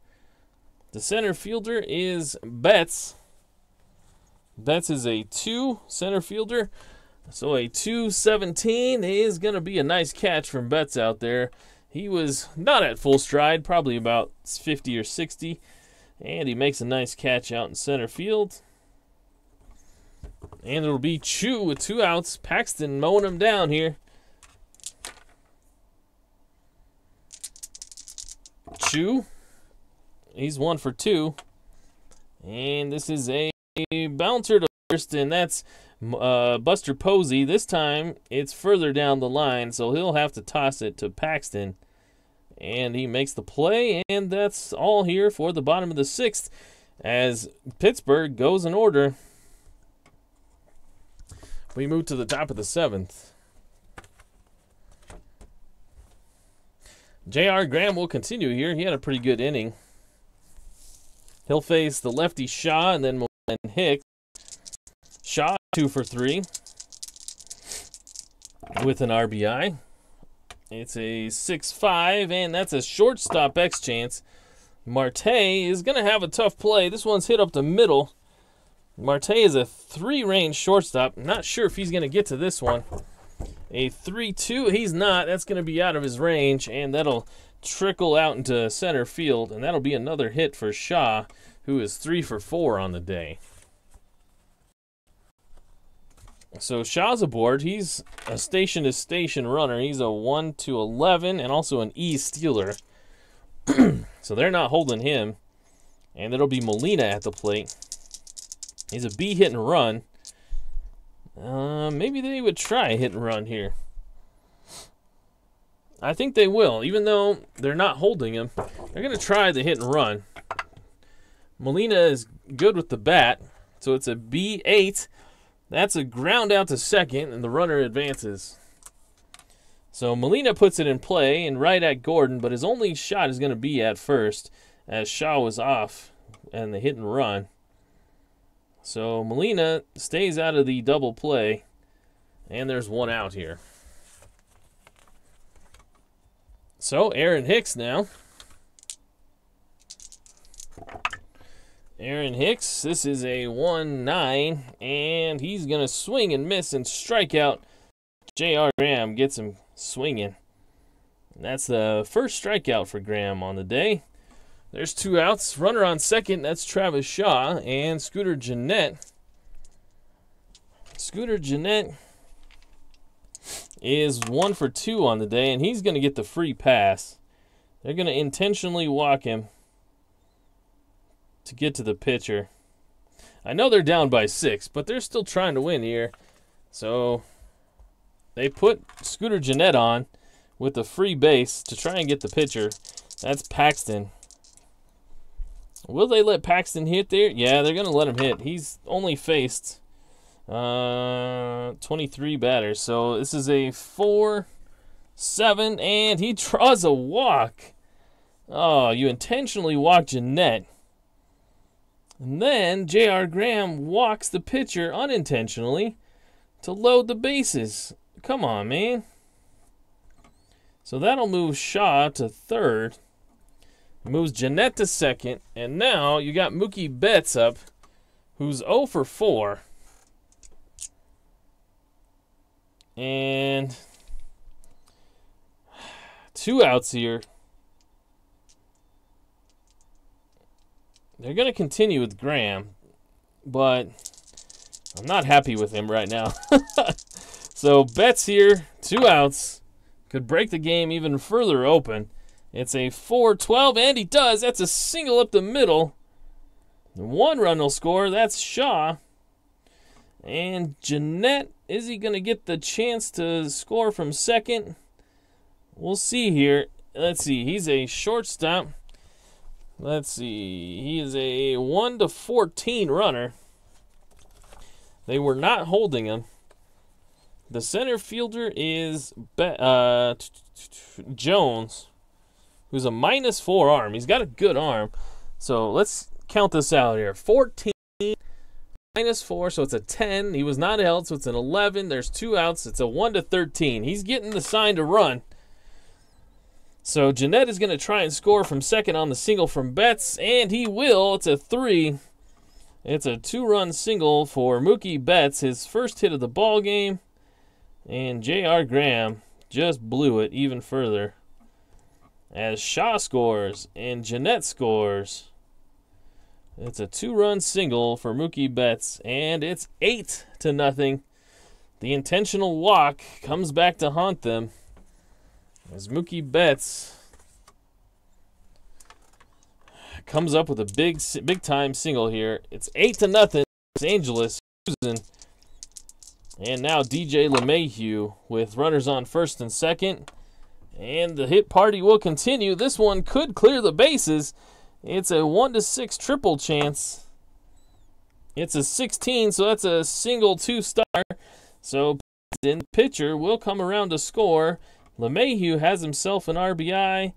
The center fielder is Betts. Betts is a 2 center fielder. So a 2-17 is going to be a nice catch from Betts out there. He was not at full stride, probably about 50 or 60. And he makes a nice catch out in center field. And it'll be Chu with 2 outs. Paxton mowing him down here. Chu, he's 1 for 2. And this is a bouncer to first, and that's Buster Posey. This time it's further down the line, so he'll have to toss it to Paxton. And he makes the play, and that's all here for the bottom of the 6th as Pittsburgh goes in order. We move to the top of the 7th. J.R. Graham will continue here. He had a pretty good inning. He'll face the lefty Shaw and then Hicks. Shaw 2 for 3 with an RBI. It's a 6-5, and that's a shortstop X chance. Marte is going to have a tough play. This one's hit up the middle. Marte is a 3-range shortstop. Not sure if he's going to get to this one. A 3-2, he's not. That's going to be out of his range, and that'll trickle out into center field, and that'll be another hit for Shaw, who is 3 for 4 on the day. So Shaw's aboard. He's a station-to-station runner. He's a 1-11 and also an E stealer. So they're not holding him, and it'll be Molina at the plate. He's a B hit and run. Maybe they would try a hit and run here. I think they will. Even though they're not holding him, they're going to try the hit and run. Molina is good with the bat, so it's a B8. That's a ground out to second, and the runner advances. So Molina puts it in play and right at Gordon, but his only shot is going to be at first as Shaw was off and the hit and run. So Molina stays out of the double play, and there's one out here. So Aaron Hicks now. Aaron Hicks, this is a 1-9, and he's going to swing and miss and strike out. J.R. Graham gets him swinging. And that's the first strikeout for Graham on the day. There's 2 outs. Runner on second, that's Travis Shaw, and Scooter Gennett. Scooter Gennett is 1 for 2 on the day, and he's going to get the free pass. They're going to intentionally walk him to get to the pitcher. I know they're down by 6, but they're still trying to win here. So they put Scooter Gennett on with the free base to try and get the pitcher. That's Paxton. Will they let Paxton hit there? Yeah, they're going to let him hit. He's only faced 23 batters. So this is a 4-7, and he draws a walk. Oh, you intentionally walk Gennett. And then J.R. Graham walks the pitcher unintentionally to load the bases. Come on, man. So that'll move Shaw to third. Moves Gennett to second. And now you got Mookie Betts up, who's 0 for 4. And 2 outs here. They're going to continue with Graham, but I'm not happy with him right now. So Betts here, 2 outs, could break the game even further open. It's a 4-12, and he does. That's a single up the middle. 1 run will score. That's Shaw. And Gennett, is he going to get the chance to score from second? We'll see here. Let's see. He's a shortstop. Let's see. He is a 1-14 runner. They were not holding him. The center fielder is Jones, who's a -4 arm. He's got a good arm. So let's count this out here. 14 -4, so it's a 10. He was not held, so it's an 11. There's 2 outs. It's a 1-13. He's getting the sign to run. So Gennett is going to try and score from second on the single from Betts, and he will. It's a 3. It's a 2-run single for Mookie Betts, his first hit of the ball game. And J.R. Graham just blew it even further as Shaw scores and Gennett scores. It's a 2-run single for Mookie Betts, and it's 8-0. The intentional walk comes back to haunt them as Mookie Betts comes up with a big time single here. It's 8-0. Los Angeles losing. And now DJ LeMahieu with runners on first and second. And the hit party will continue. This one could clear the bases. It's a 1-6 triple chance. It's a 16, so that's a single 2-star. So the pitcher will come around to score. LeMahieu has himself an RBI.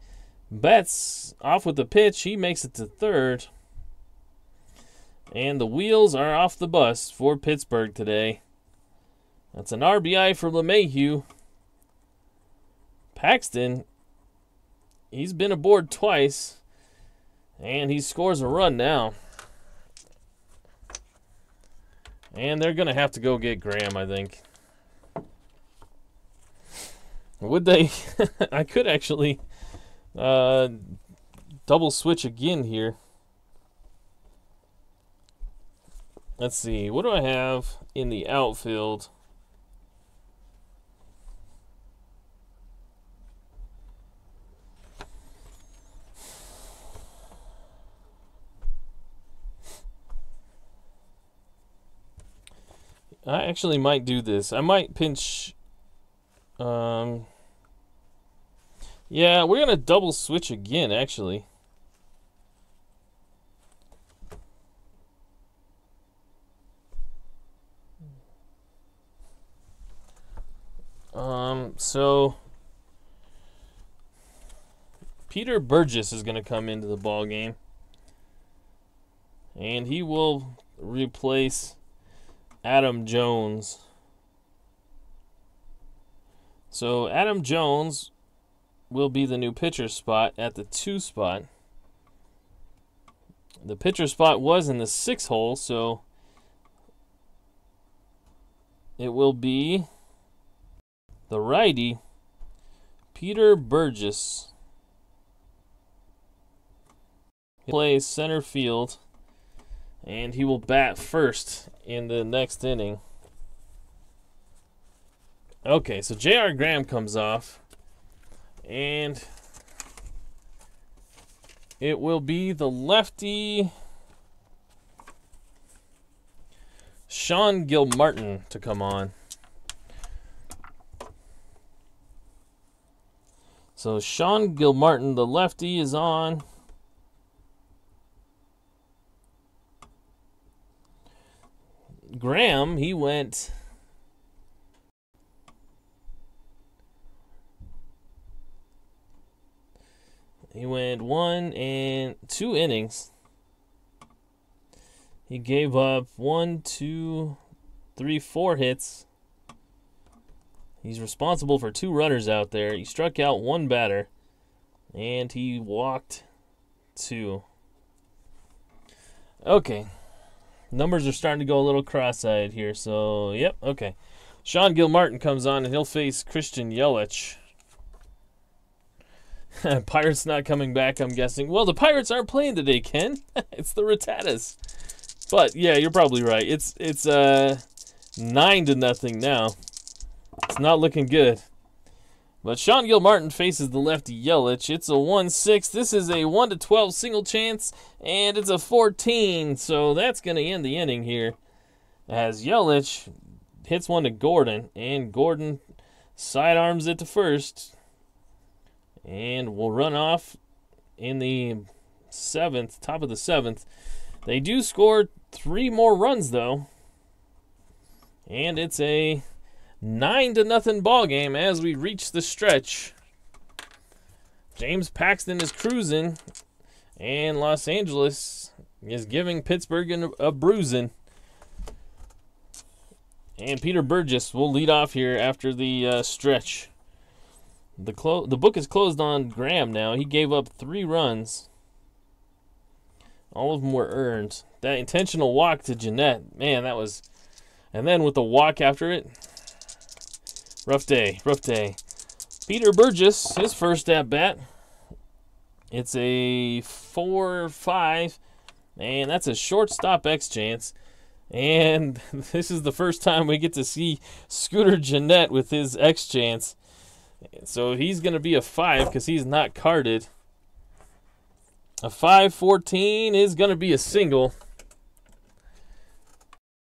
Betts off with the pitch. He makes it to third. And the wheels are off the bus for Pittsburgh today. That's an RBI for LeMahieu. Paxton, he's been aboard twice. And he scores a run now. And they're going to have to go get Graham, I think. Would they? I could actually double switch again here. Let's see. What do I have in the outfield? I actually might do this. I might pinch... yeah, we're going to double switch again, actually. So Peter Burgess is going to come into the ball game. and he will replace Adam Jones. So Adam Jones will be the new pitcher spot at the 2 spot. The pitcher spot was in the 6 hole, so it will be the righty, Peter Burgess. He plays center field, and he will bat first in the next inning. Okay, so J.R. Graham comes off, and it will be the lefty Sean Gilmartin to come on. So Sean Gilmartin, the lefty, is on. Graham, he went He went 1 and 2 innings. He gave up 1, 2, 3, 4 hits. He's responsible for 2 runners out there. He struck out 1 batter, and he walked 2. Okay. Numbers are starting to go a little cross-eyed here, so, yep, okay. Sean Gilmartin comes on, and he'll face Christian Yelich. Pirates not coming back, I'm guessing. Well, the Pirates aren't playing today, Ken. It's the Rattatas. But yeah, you're probably right. It's 9-0 now. It's not looking good. But Sean Gilmartin faces the lefty Yelich. It's a 1-6. This is a 1-12 single chance, and it's a 14. So that's going to end the inning here, as Yelich hits one to Gordon, and Gordon sidearms it to first. And will run off in the 7th, top of the 7th. They do score 3 more runs, though. And it's a 9-0 ball game as we reach the stretch. James Paxton is cruising, and Los Angeles is giving Pittsburgh a bruising. And Peter Burgess will lead off here after the stretch. The book is closed on Graham now. He gave up 3 runs. All of them were earned. That intentional walk to Jeanette, man, that was... And then with the walk after it, rough day, rough day. Peter Burgess, his first at-bat. It's a 4-5, and that's a shortstop X chance. And this is the first time we get to see Scooter Jeanette with his X chance. So he's going to be a 5 because he's not carded. A 5-14 is going to be a single.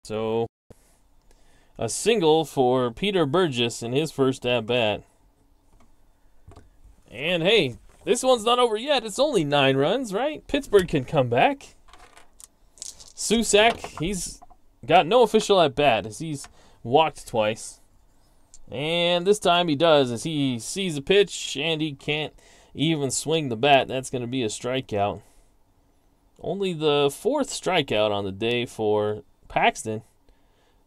So a single for Peter Burgess in his first at-bat. And hey, this one's not over yet. It's only 9 runs, right? Pittsburgh can come back. Susak, he's got no official at-bat as he's walked twice. And this time he does, as he sees a pitch and he can't even swing the bat. That's going to be a strikeout. Only the 4th strikeout on the day for Paxton.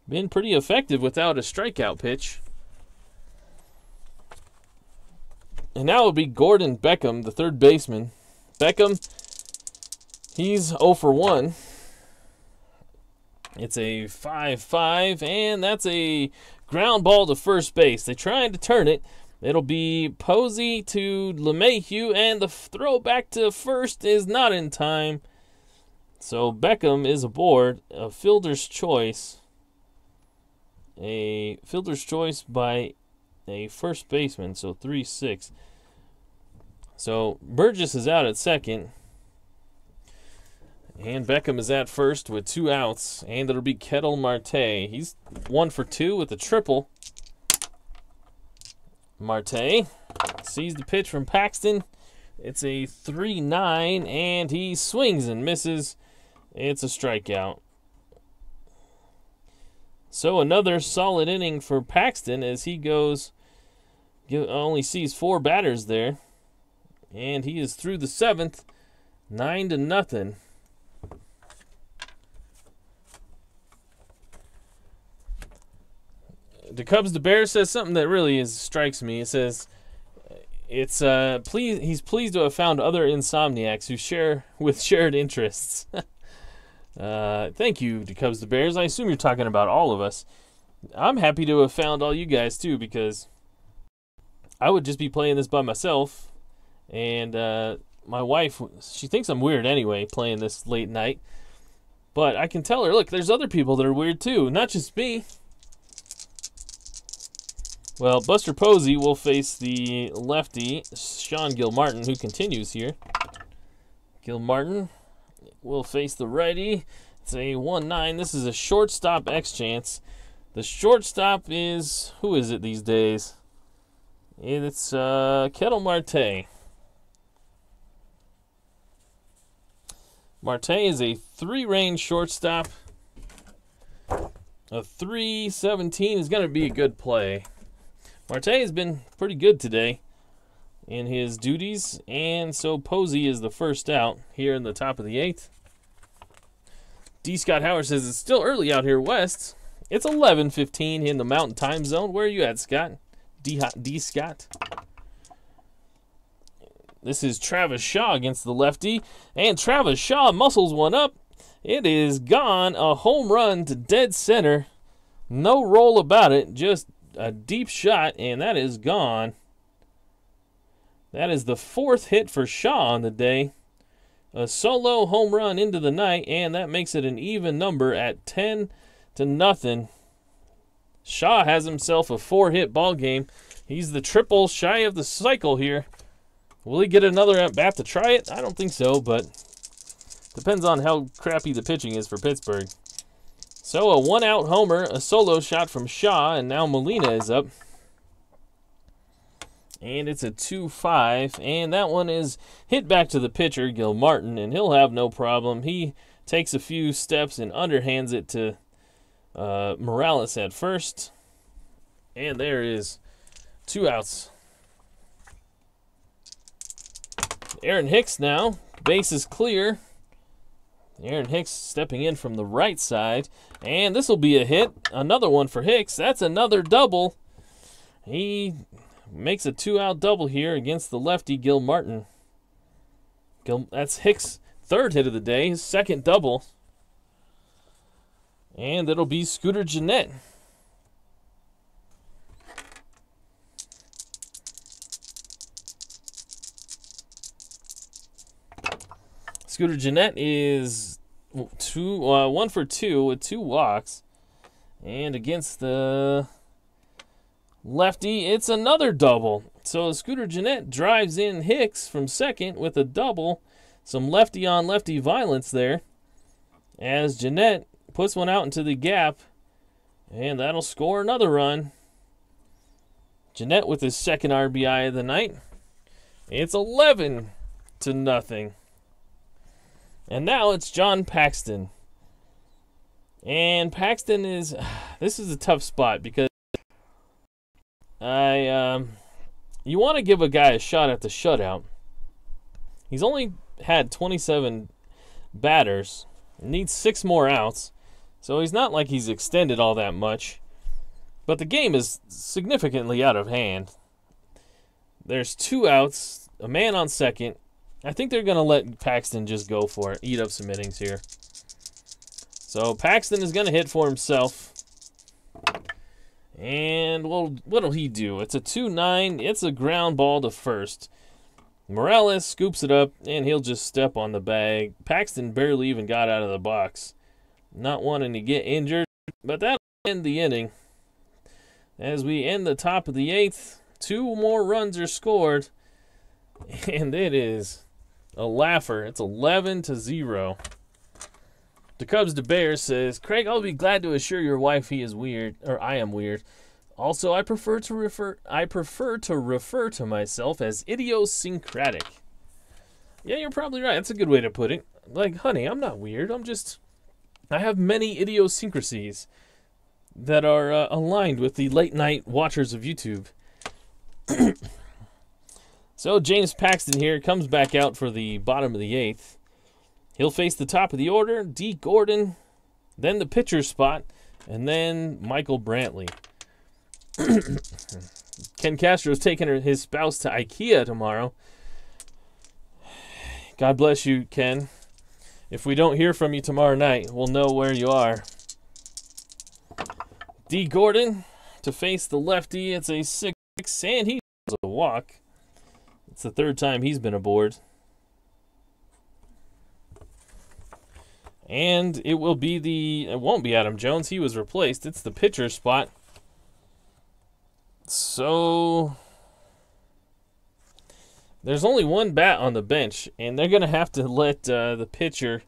Been pretty effective without a strikeout pitch. And now it'll be Gordon Beckham, the 3rd baseman. Beckham, he's 0 for 1. It's a 5-5, and that's a ground ball to first base. They're trying to turn it. It'll be Posey to LeMahieu, and the throw back to first is not in time. So Beckham is aboard. A fielder's choice. A fielder's choice by a first baseman, so 3-6. So Burgess is out at second. And Beckham is at first with 2 outs. And it'll be Ketel Marte. He's 1 for 2 with a triple. Marte sees the pitch from Paxton. It's a 3-9, and he swings and misses. It's a strikeout. So another solid inning for Paxton as he goes, only sees 4 batters there. And he is through the 7th, 9-0. the Cubs the Bears says something that really strikes me. It says it's he's pleased to have found other insomniacs who share with shared interests. Thank you, the Cubs the Bears. I assume you're talking about all of us. I'm happy to have found all you guys too, because I would just be playing this by myself, and my wife, she thinks I'm weird anyway playing this late night. But I can tell her, look, there's other people that are weird too, not just me. Well, Buster Posey will face the lefty, Sean Gilmartin, who continues here. Gilmartin will face the righty. It's a 1-9. This is a shortstop X chance. The shortstop is, who is it these days? It's Ketel Marte. Marte is a 3-range shortstop. A 317 is going to be a good play. Marte has been pretty good today in his duties, and so Posey is the first out here in the top of the 8th. D. Scott Howard says it's still early out here west. It's 11:15 in the Mountain Time Zone. Where are you at, Scott? D. Scott. This is Travis Shaw against the lefty, and Travis Shaw muscles one up. It is gone. A home run to dead center. No roll about it, just a deep shot, and that is gone. That is the 4th hit for Shaw on the day. A solo home run into the night, and that makes it an even number at 10-0. Shaw has himself a 4-hit ball game. He's the triple shy of the cycle here. Will he get another at bat to try it? I don't think so, but depends on how crappy the pitching is for Pittsburgh. So a 1-out homer, a solo shot from Shaw, and now Molina is up. And it's a 2-5, and that one is hit back to the pitcher, Gilmartin, and he'll have no problem. He takes a few steps and underhands it to Morales at first. And there is 2 outs. Aaron Hicks now. Base is clear. Aaron Hicks stepping in from the right side. And this will be a hit. Another one for Hicks. That's another double. He makes a 2-out double here against the lefty, Gilmartin. That's Hicks' 3rd hit of the day, his 2nd double. And it'll be Scooter Gennett. Scooter Gennett is 1 for 2 with 2 walks. And against the lefty, it's another double. So Scooter Gennett drives in Hicks from second with a double. Some lefty-on-lefty violence there, as Gennett puts one out into the gap, and that'll score another run. Gennett with his 2nd RBI of the night. It's 11-0. And now it's John Paxton. And Paxton is, this is a tough spot because you want to give a guy a shot at the shutout. He's only had 27 batters, needs 6 more outs, so he's not like he's extended all that much. But the game is significantly out of hand. There's 2 outs, a man on second. I think they're going to let Paxton just go for it, eat up some innings here. So Paxton is going to hit for himself. And, well, what'll he do? It's a 2-9. It's a ground ball to first. Morales scoops it up, and he'll just step on the bag. Paxton barely even got out of the box. Not wanting to get injured, but that'll end the inning. As we end the top of the 8th, 2 more runs are scored, and it is a laugher. It's 11-0. The Cubs to Bears says, Craig, I'll be glad to assure your wife he is weird, or I am weird. Also, I prefer to refer to myself as idiosyncratic. Yeah, you're probably right. That's a good way to put it. Like, honey, I'm not weird. I have many idiosyncrasies that are aligned with the late night watchers of YouTube. So James Paxton here comes back out for the bottom of the 8th. He'll face the top of the order, D. Gordon, then the pitcher spot, and then Michael Brantley. Ken Castro's taking his spouse to IKEA tomorrow. God bless you, Ken. If we don't hear from you tomorrow night, we'll know where you are. D. Gordon to face the lefty. It's a 6-6, and he does a walk. It's the third time he's been aboard. And it won't be Adam Jones. He was replaced. It's the pitcher spot. So there's only one bat on the bench, and they're going to have to let the pitcher,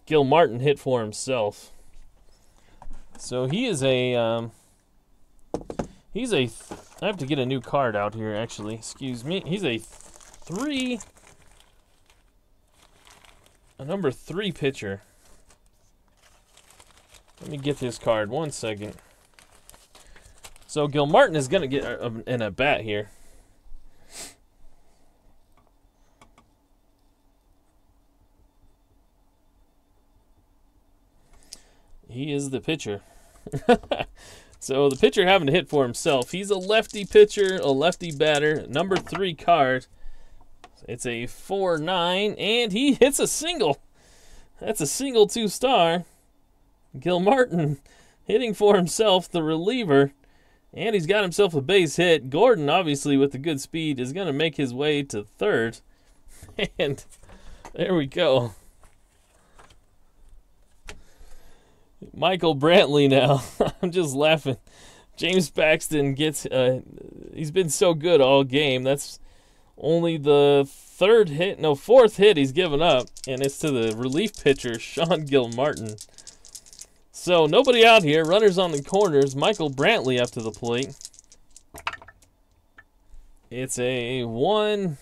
Gil Martin, hit for himself. So he is I have to get a new card out here, actually. Excuse me. He's a number 3 pitcher. Let me get this card. 1 second. So Gil Martin is going to get an at-bat here. He is the pitcher. So the pitcher having to hit for himself. He's a lefty pitcher, a lefty batter, number 3 card. It's a 4-9, and he hits a single. That's a single 2-star. Gil Martin hitting for himself, the reliever, and he's got himself a base hit. Gordon, obviously with the good speed, is going to make his way to third. And there we go. Michael Brantley now. I'm just laughing. James Paxton gets, he's been so good all game. That's only the fourth hit he's given up, and it's to the relief pitcher, Sean Gil Martin. So nobody out here. Runners on the corners. Michael Brantley up to the plate. It's a 1-6.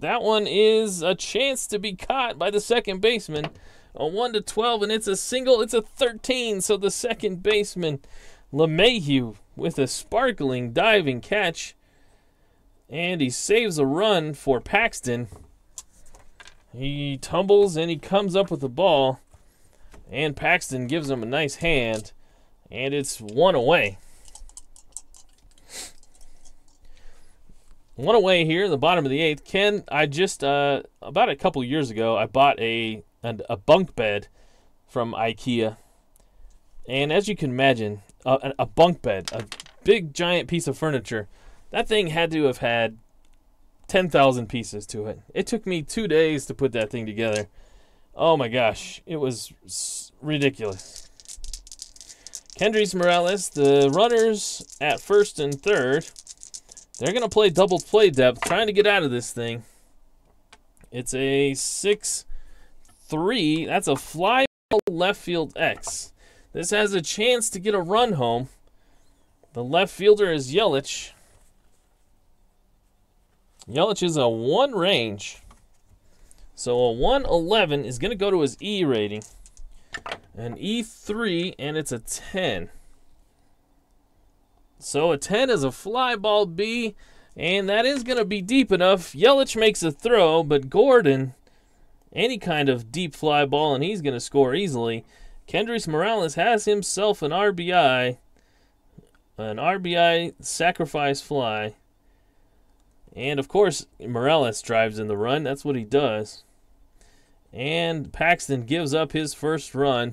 That one is a chance to be caught by the second baseman. A 1-12, and it's a single. It's a 13. So the second baseman, LeMahieu, with a sparkling diving catch. And he saves a run for Paxton. He tumbles and he comes up with the ball. And Paxton gives him a nice hand. And it's 1 away. 1 away here in the bottom of the 8th. Ken, I just, about a couple years ago, I bought a bunk bed from IKEA. And as you can imagine, a bunk bed, a big giant piece of furniture, that thing had to have had 10,000 pieces to it. It took me 2 days to put that thing together. Oh my gosh, it was ridiculous. Kendrys Morales, the runners at first and third, they're going to play double play depth, trying to get out of this thing. It's a 6-3. That's a fly ball left field X. This has a chance to get a run home. The left fielder is Yelich. Yelich is a 1 range. So a 111 is going to go to his E rating. An E3, and it's a 10. So a 10 is a fly ball B, and that is going to be deep enough. Yelich makes a throw, but Gordon, any kind of deep fly ball, and he's going to score easily. Kendrys Morales has himself an RBI sacrifice fly. And, of course, Morales drives in the run. That's what he does. And Paxton gives up his first run.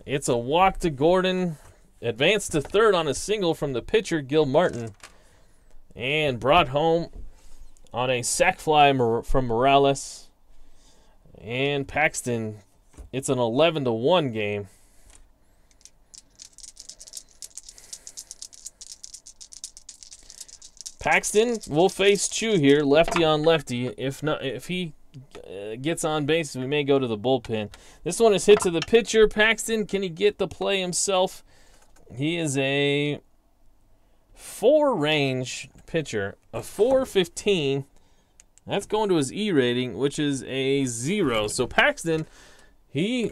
It's a walk to Gordon. Advanced to third on a single from the pitcher, Gil Martin. And brought home on a sac fly from Morales. And Paxton, it's an 11-1 game. Paxton will face Chu here, lefty on lefty. If he gets on base, we may go to the bullpen. This one is hit to the pitcher. Paxton, can he get the play himself? He is a 4 range pitcher, a 415. That's going to his E rating, which is a 0. So Paxton, he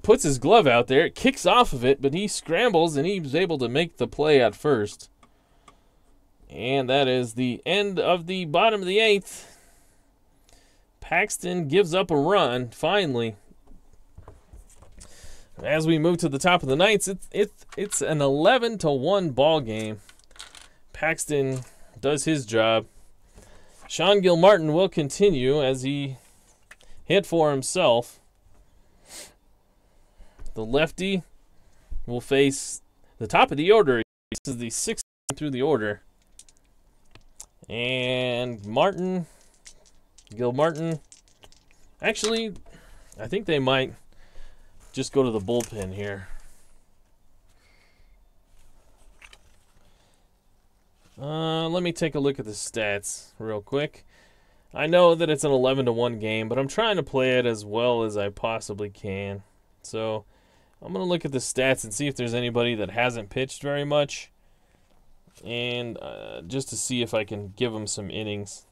puts his glove out there, it kicks off of it, but he scrambles and he's able to make the play at first. And that is the end of the bottom of the 8th. Paxton gives up a run, finally. as we move to the top of the ninth, it's an 11-1 ball game. Paxton does his job. Sean Gilmartin will continue as he hit for himself. The lefty will face the top of the order. This is the sixth through the order. And Gilmartin. Actually, I think they might just go to the bullpen here. Let me take a look at the stats real quick. I know that it's an 11-1 game, but I'm trying to play it as well as I possibly can. So I'm going to look at the stats and see if there's anybody that hasn't pitched very much. And just to see if I can give them some innings.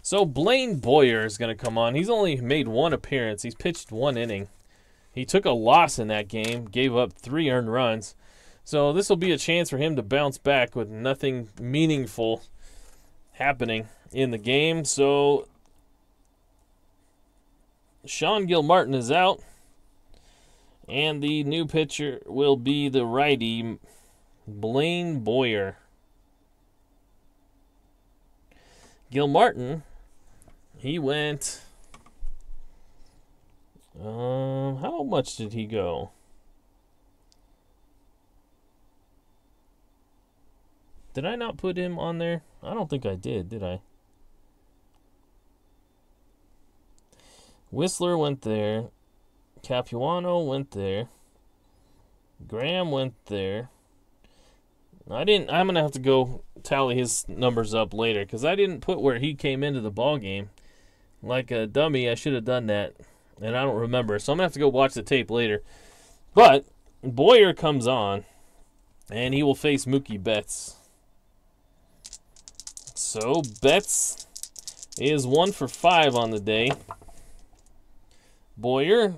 So Blaine Boyer is going to come on. He's only made one appearance. He's pitched one inning. He took a loss in that game, gave up 3 earned runs. So this will be a chance for him to bounce back with nothing meaningful happening in the game. So Sean Gilmartin is out. And the new pitcher will be the righty, Blaine Boyer. Gilmartin, he went, how much did he go? Did I not put him on there? I don't think I did I? Whistler went there. Capuano went there. Graham went there. I'm going to have to go tally his numbers up later because I didn't put where he came into the ball game. Like a dummy, I should have done that, and I don't remember. So I'm going to have to go watch the tape later. But Boyer comes on, and he will face Mookie Betts. So Betts is 1 for 5 on the day. Boyer,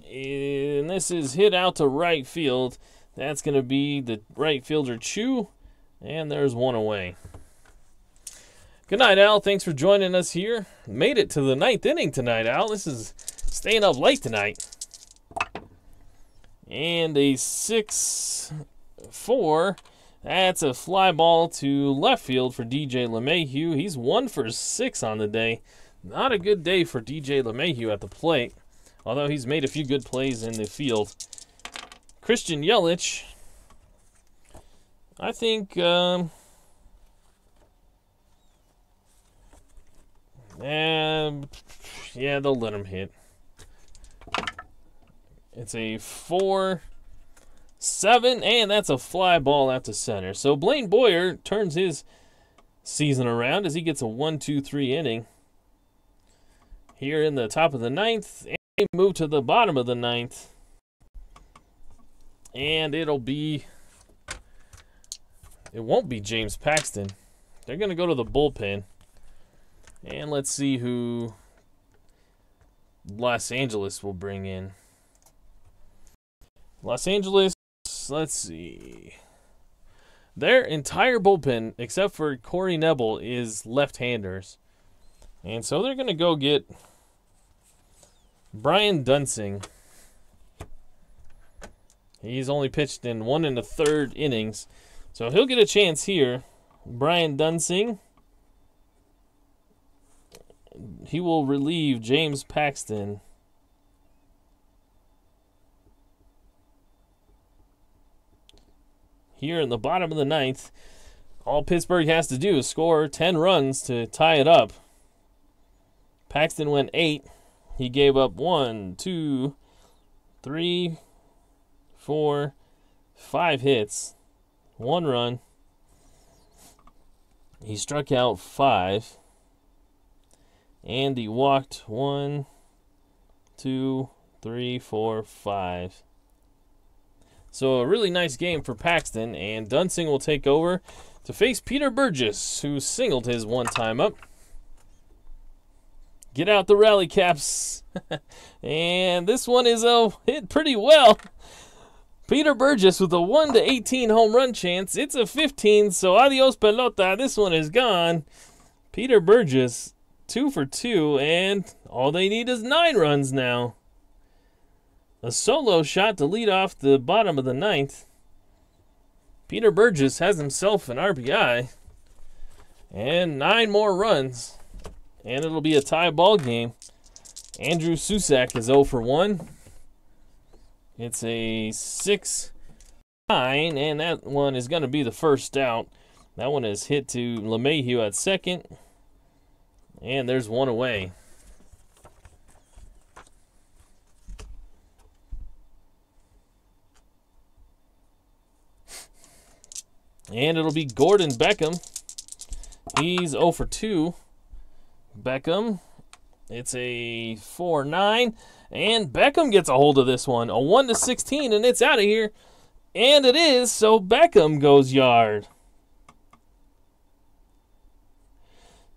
and this is hit out to right field. That's going to be the right fielder Chu, and there's one away. Good night, Al. Thanks for joining us here. Made it to the 9th inning tonight, Al. This is staying up late tonight. And a 6-4. That's a fly ball to left field for DJ LeMahieu. He's 1 for 6 on the day. Not a good day for DJ LeMahieu at the plate, although he's made a few good plays in the field. Christian Yelich, I think, yeah, they'll let him hit. It's a 4-7, and that's a fly ball out to center. So Blaine Boyer turns his season around as he gets a 1-2-3 inning here in the top of the 9th, and they move to the bottom of the 9th. And it won't be James Paxton. They're going to go to the bullpen. And let's see who Los Angeles will bring in. Los Angeles, let's see. Their entire bullpen, except for Corey Nebel, is left-handers. And so they're going to go get Brian Dunsing. He's only pitched in 1 1/3 innings. So he'll get a chance here. Brian Dunsing. He will relieve James Paxton. Here in the bottom of the 9th. All Pittsburgh has to do is score 10 runs to tie it up. Paxton went 8. He gave up 1, 2, 3, 4, 5 hits, 1 run. He struck out 5, and he walked 1, 2, 3, 4, 5. So a really nice game for Paxton, and Dunsing will take over to face Peter Burgess, who singled his one time up. Get out the rally caps. And this one is hit pretty well. Peter Burgess with a 1-18 home run chance. It's a 15, so adios pelota. This one is gone. Peter Burgess, 2 for 2, and all they need is 9 runs now. a solo shot to lead off the bottom of the ninth. Peter Burgess has himself an RBI and 9 more runs, and it'll be a tie ball game. Andrew Susak is 0 for 1. It's a 6-9, and that one is going to be the first out. That one is hit to LeMahieu at second, and there's one away. And it'll be Gordon Beckham. He's 0 for 2. Beckham, it's a 4-9. And Beckham gets a hold of this one. A 1-16, and it's out of here. And it is, so Beckham goes yard.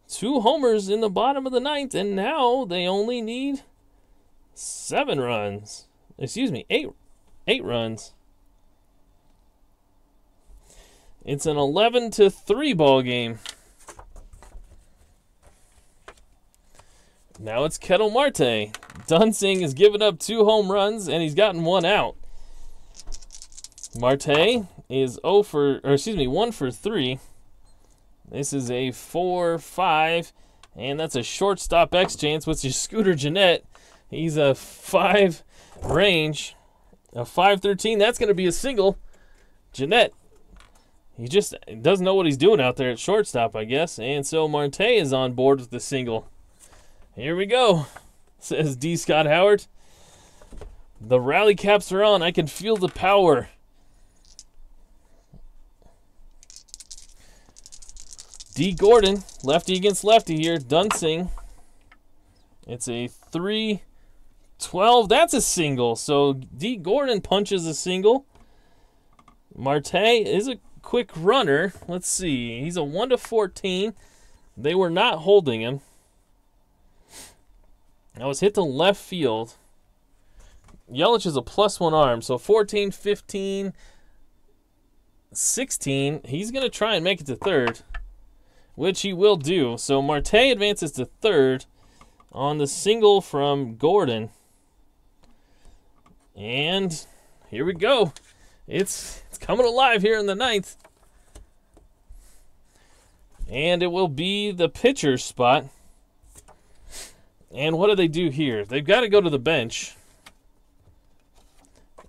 2 homers in the bottom of the ninth, and now they only need 7 runs. Excuse me, 8 runs. It's an 11-3 ball game. Now it's Ketel Marte. Dunsing has given up 2 home runs, and he's gotten 1 out. Marte is 1 for 3. This is a 4-5, and that's a shortstop X chance with your Scooter Gennett. He's a 5 range, a 5-13. That's going to be a single. Gennett, he just doesn't know what he's doing out there at shortstop, I guess. And so Marte is on board with the single. Here we go, says D. Scott Howard. The rally caps are on. I can feel the power. D. Gordon, lefty against lefty here. Dunsing. It's a 3-12. That's a single. So D. Gordon punches a single. Marte is a quick runner. Let's see. He's a 1-14. They were not holding him. That was hit to left field. Yelich is a +1 arm. So 14, 15, 16. He's going to try and make it to third, which he will do. So Marte advances to third on the single from Gordon. And here we go. It's coming alive here in the ninth. And it will be the pitcher's spot. And what do they do here? They've got to go to the bench.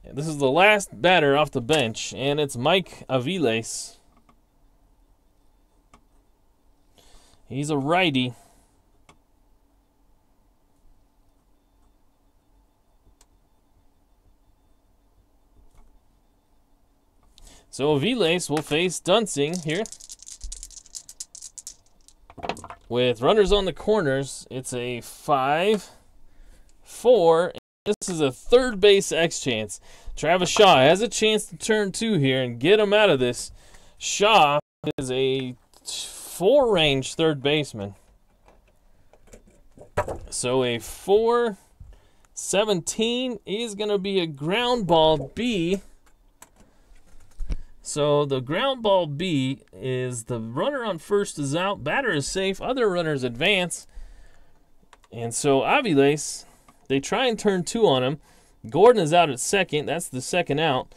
This is the last batter off the bench, and it's Mike Aviles. He's a righty. So Aviles will face Dunsing here. With runners on the corners, it's a 5-4. This is a third base X chance. Travis Shaw has a chance to turn 2 here and get him out of this. Shaw is a 4-range third baseman. So a 4-17 is going to be a ground ball B. So the ground ball B is the runner on first is out, batter is safe, other runners advance. And so Aviles, they try and turn 2 on him. Gordon is out at second, that's the second out.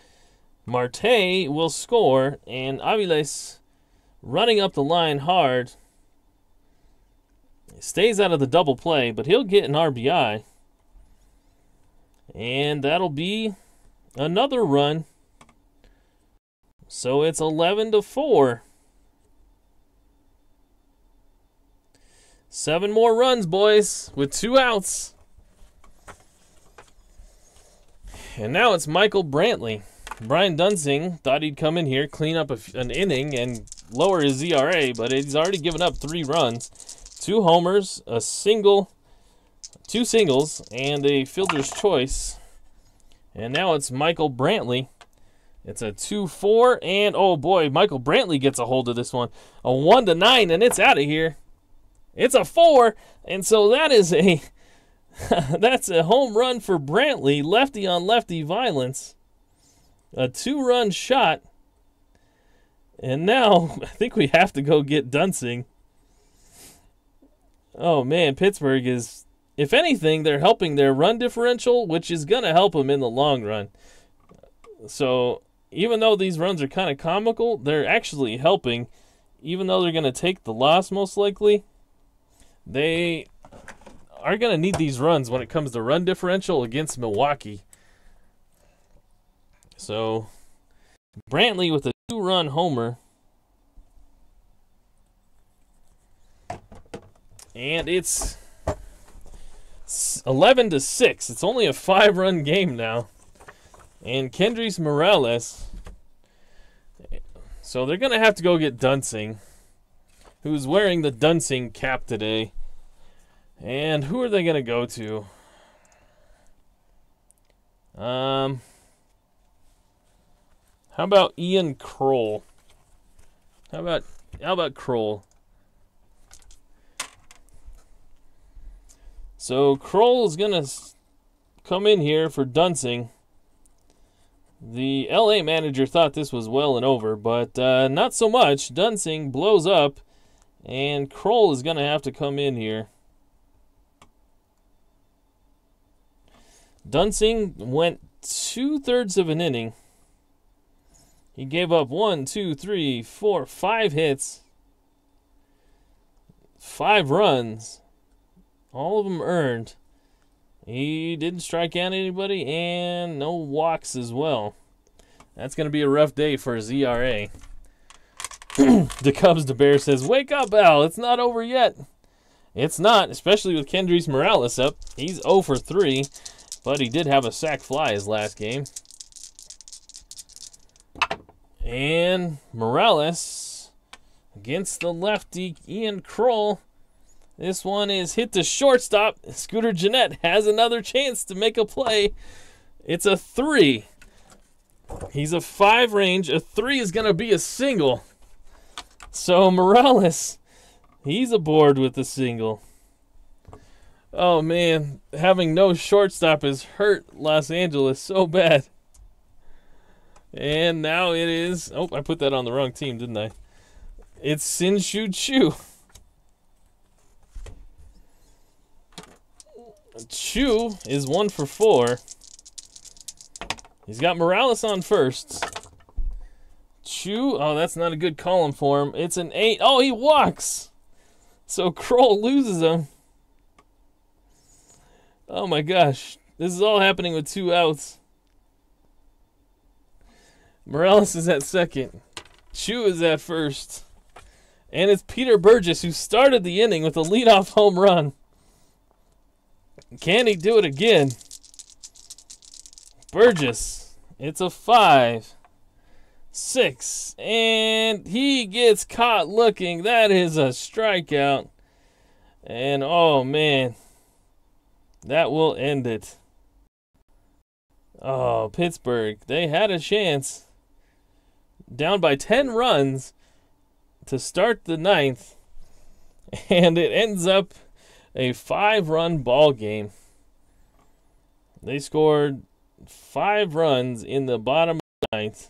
Marte will score, and Aviles running up the line hard. Stays out of the double play, but he'll get an RBI. And that'll be another run. So it's 11-4. 7 more runs, boys, with 2 outs. And now it's Michael Brantley. Brian Dunsing thought he'd come in here, clean up an inning, and lower his ERA, but he's already given up 3 runs. 2 homers, a single, 2 singles, and a fielder's choice. And now it's Michael Brantley. It's a 2-4, and oh boy, Michael Brantley gets a hold of this one. A 1-9, and it's out of here. It's a 4, and so that is a that's a home run for Brantley. Lefty on lefty violence. A 2-run shot. And now I think we have to go get Dunsing. Oh man, Pittsburgh is if anything, they're helping their run differential, which is going to help them in the long run. So even though these runs are kind of comical, they're actually helping. Even though they're going to take the loss most likely, they are going to need these runs when it comes to run differential against Milwaukee. So Brantley with a 2-run homer. And it's 11-6. It's only a 5-run game now. And Kendrys Morales. So they're going to have to go get Dunsing, who's wearing the Dunsing cap today. And who are they going to go to? How about Ian Kroll? How about Kroll? So Kroll is going to come in here for Dunsing. The LA manager thought this was well and over, but not so much. Dunsing blows up, and Kroll is going to have to come in here. Dunsing went 2/3 of an inning. He gave up 1, 2, 3, 4, 5 hits, 5 runs, all of them earned. He didn't strike out anybody, and no walks as well. That's going to be a rough day for his ERA. The Cubs to Bear says, "Wake up, Al. It's not over yet." It's not, especially with Kendrys Morales up. He's 0 for 3, but he did have a sac fly his last game. And Morales against the lefty Ian Kroll. This one is hit to shortstop. Scooter Gennett has another chance to make a play. It's a 3. He's a 5 range. A 3 is going to be a single. So Morales, he's aboard with the single. Oh, man. Having no shortstop has hurt Los Angeles so bad. And now it is... Oh, I put that on the wrong team, didn't I? It's Shin-Soo Choo. Choo is 1 for 4. He's got Morales on first. Choo, oh, that's not a good column for him. It's an 8. Oh, he walks. So Kroll loses him. Oh my gosh. This is all happening with 2 outs. Morales is at second. Choo is at first. And it's Peter Burgess who started the inning with a leadoff home run. Can he do it again? Burgess. It's a 5. 6. And he gets caught looking. That is a strikeout. And oh man. That will end it. Oh, Pittsburgh. They had a chance. Down by 10 runs to start the 9th. And it ends up a 5-run ball game. They scored 5 runs in the bottom of the 9th.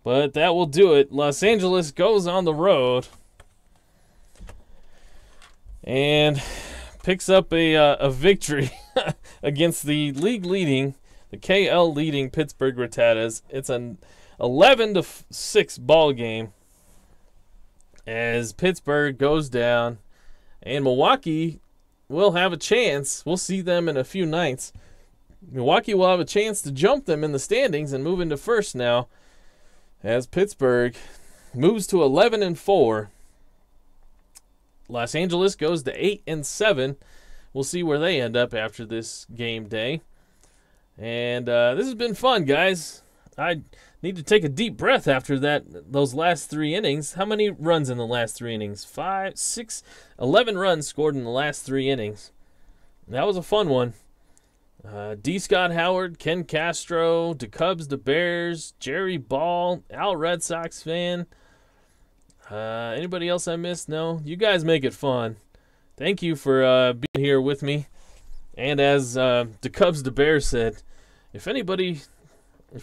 But that will do it. Los Angeles goes on the road and picks up a victory against the league leading, the KL leading Pittsburgh Rattatas. It's an 11-6 ball game as Pittsburgh goes down. And Milwaukee will have a chance. We'll see them in a few nights. Milwaukee will have a chance to jump them in the standings and move into first now as Pittsburgh moves to 11-4. Los Angeles goes to 8-7. We'll see where they end up after this game day. And this has been fun, guys. I need to take a deep breath after those last 3 innings. How many runs in the last 3 innings? 5, 6, 11 runs scored in the last 3 innings. That was a fun one. D. Scott Howard, Ken Castro, the Cubs, the Bears, Jerry Ball, Al Red Sox fan. Anybody else I missed? No? You guys make it fun. Thank you for being here with me. And as the Cubs, the Bears said, if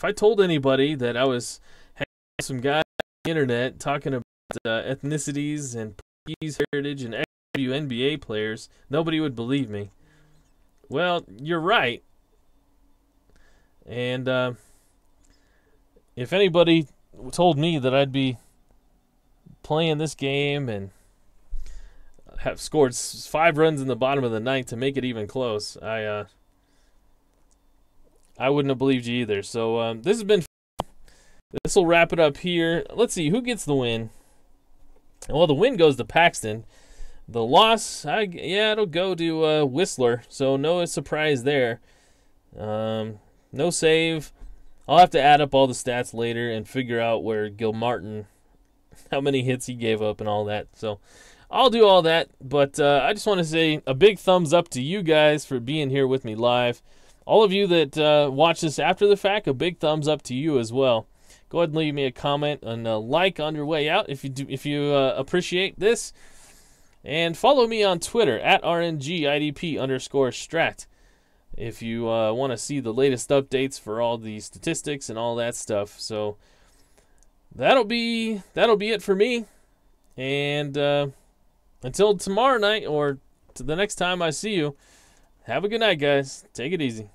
I told anybody that I was having some guys on the internet talking about ethnicities and Portuguese heritage and you NBA players, nobody would believe me. Well, you're right. And if anybody told me that I'd be playing this game and have scored 5 runs in the bottom of the ninth to make it even close, I wouldn't have believed you either. So this has been fun. This will wrap it up here. Let's see who gets the win. Well, the win goes to Paxton. The loss, it'll go to Whistler. So no surprise there. No save. I'll have to add up all the stats later and figure out where Gilmartin, how many hits he gave up and all that. So I'll do all that. But I just want to say a big thumbs up to you guys for being here with me live. All of you that watch this after the fact, a big thumbs up to you as well. Go ahead and leave me a comment and a like on your way out if you appreciate this. And follow me on Twitter at RNGIDP_Strat if you want to see the latest updates for all the statistics and all that stuff. So that'll be it for me. And until tomorrow night or to the next time I see you, have a good night, guys. Take it easy.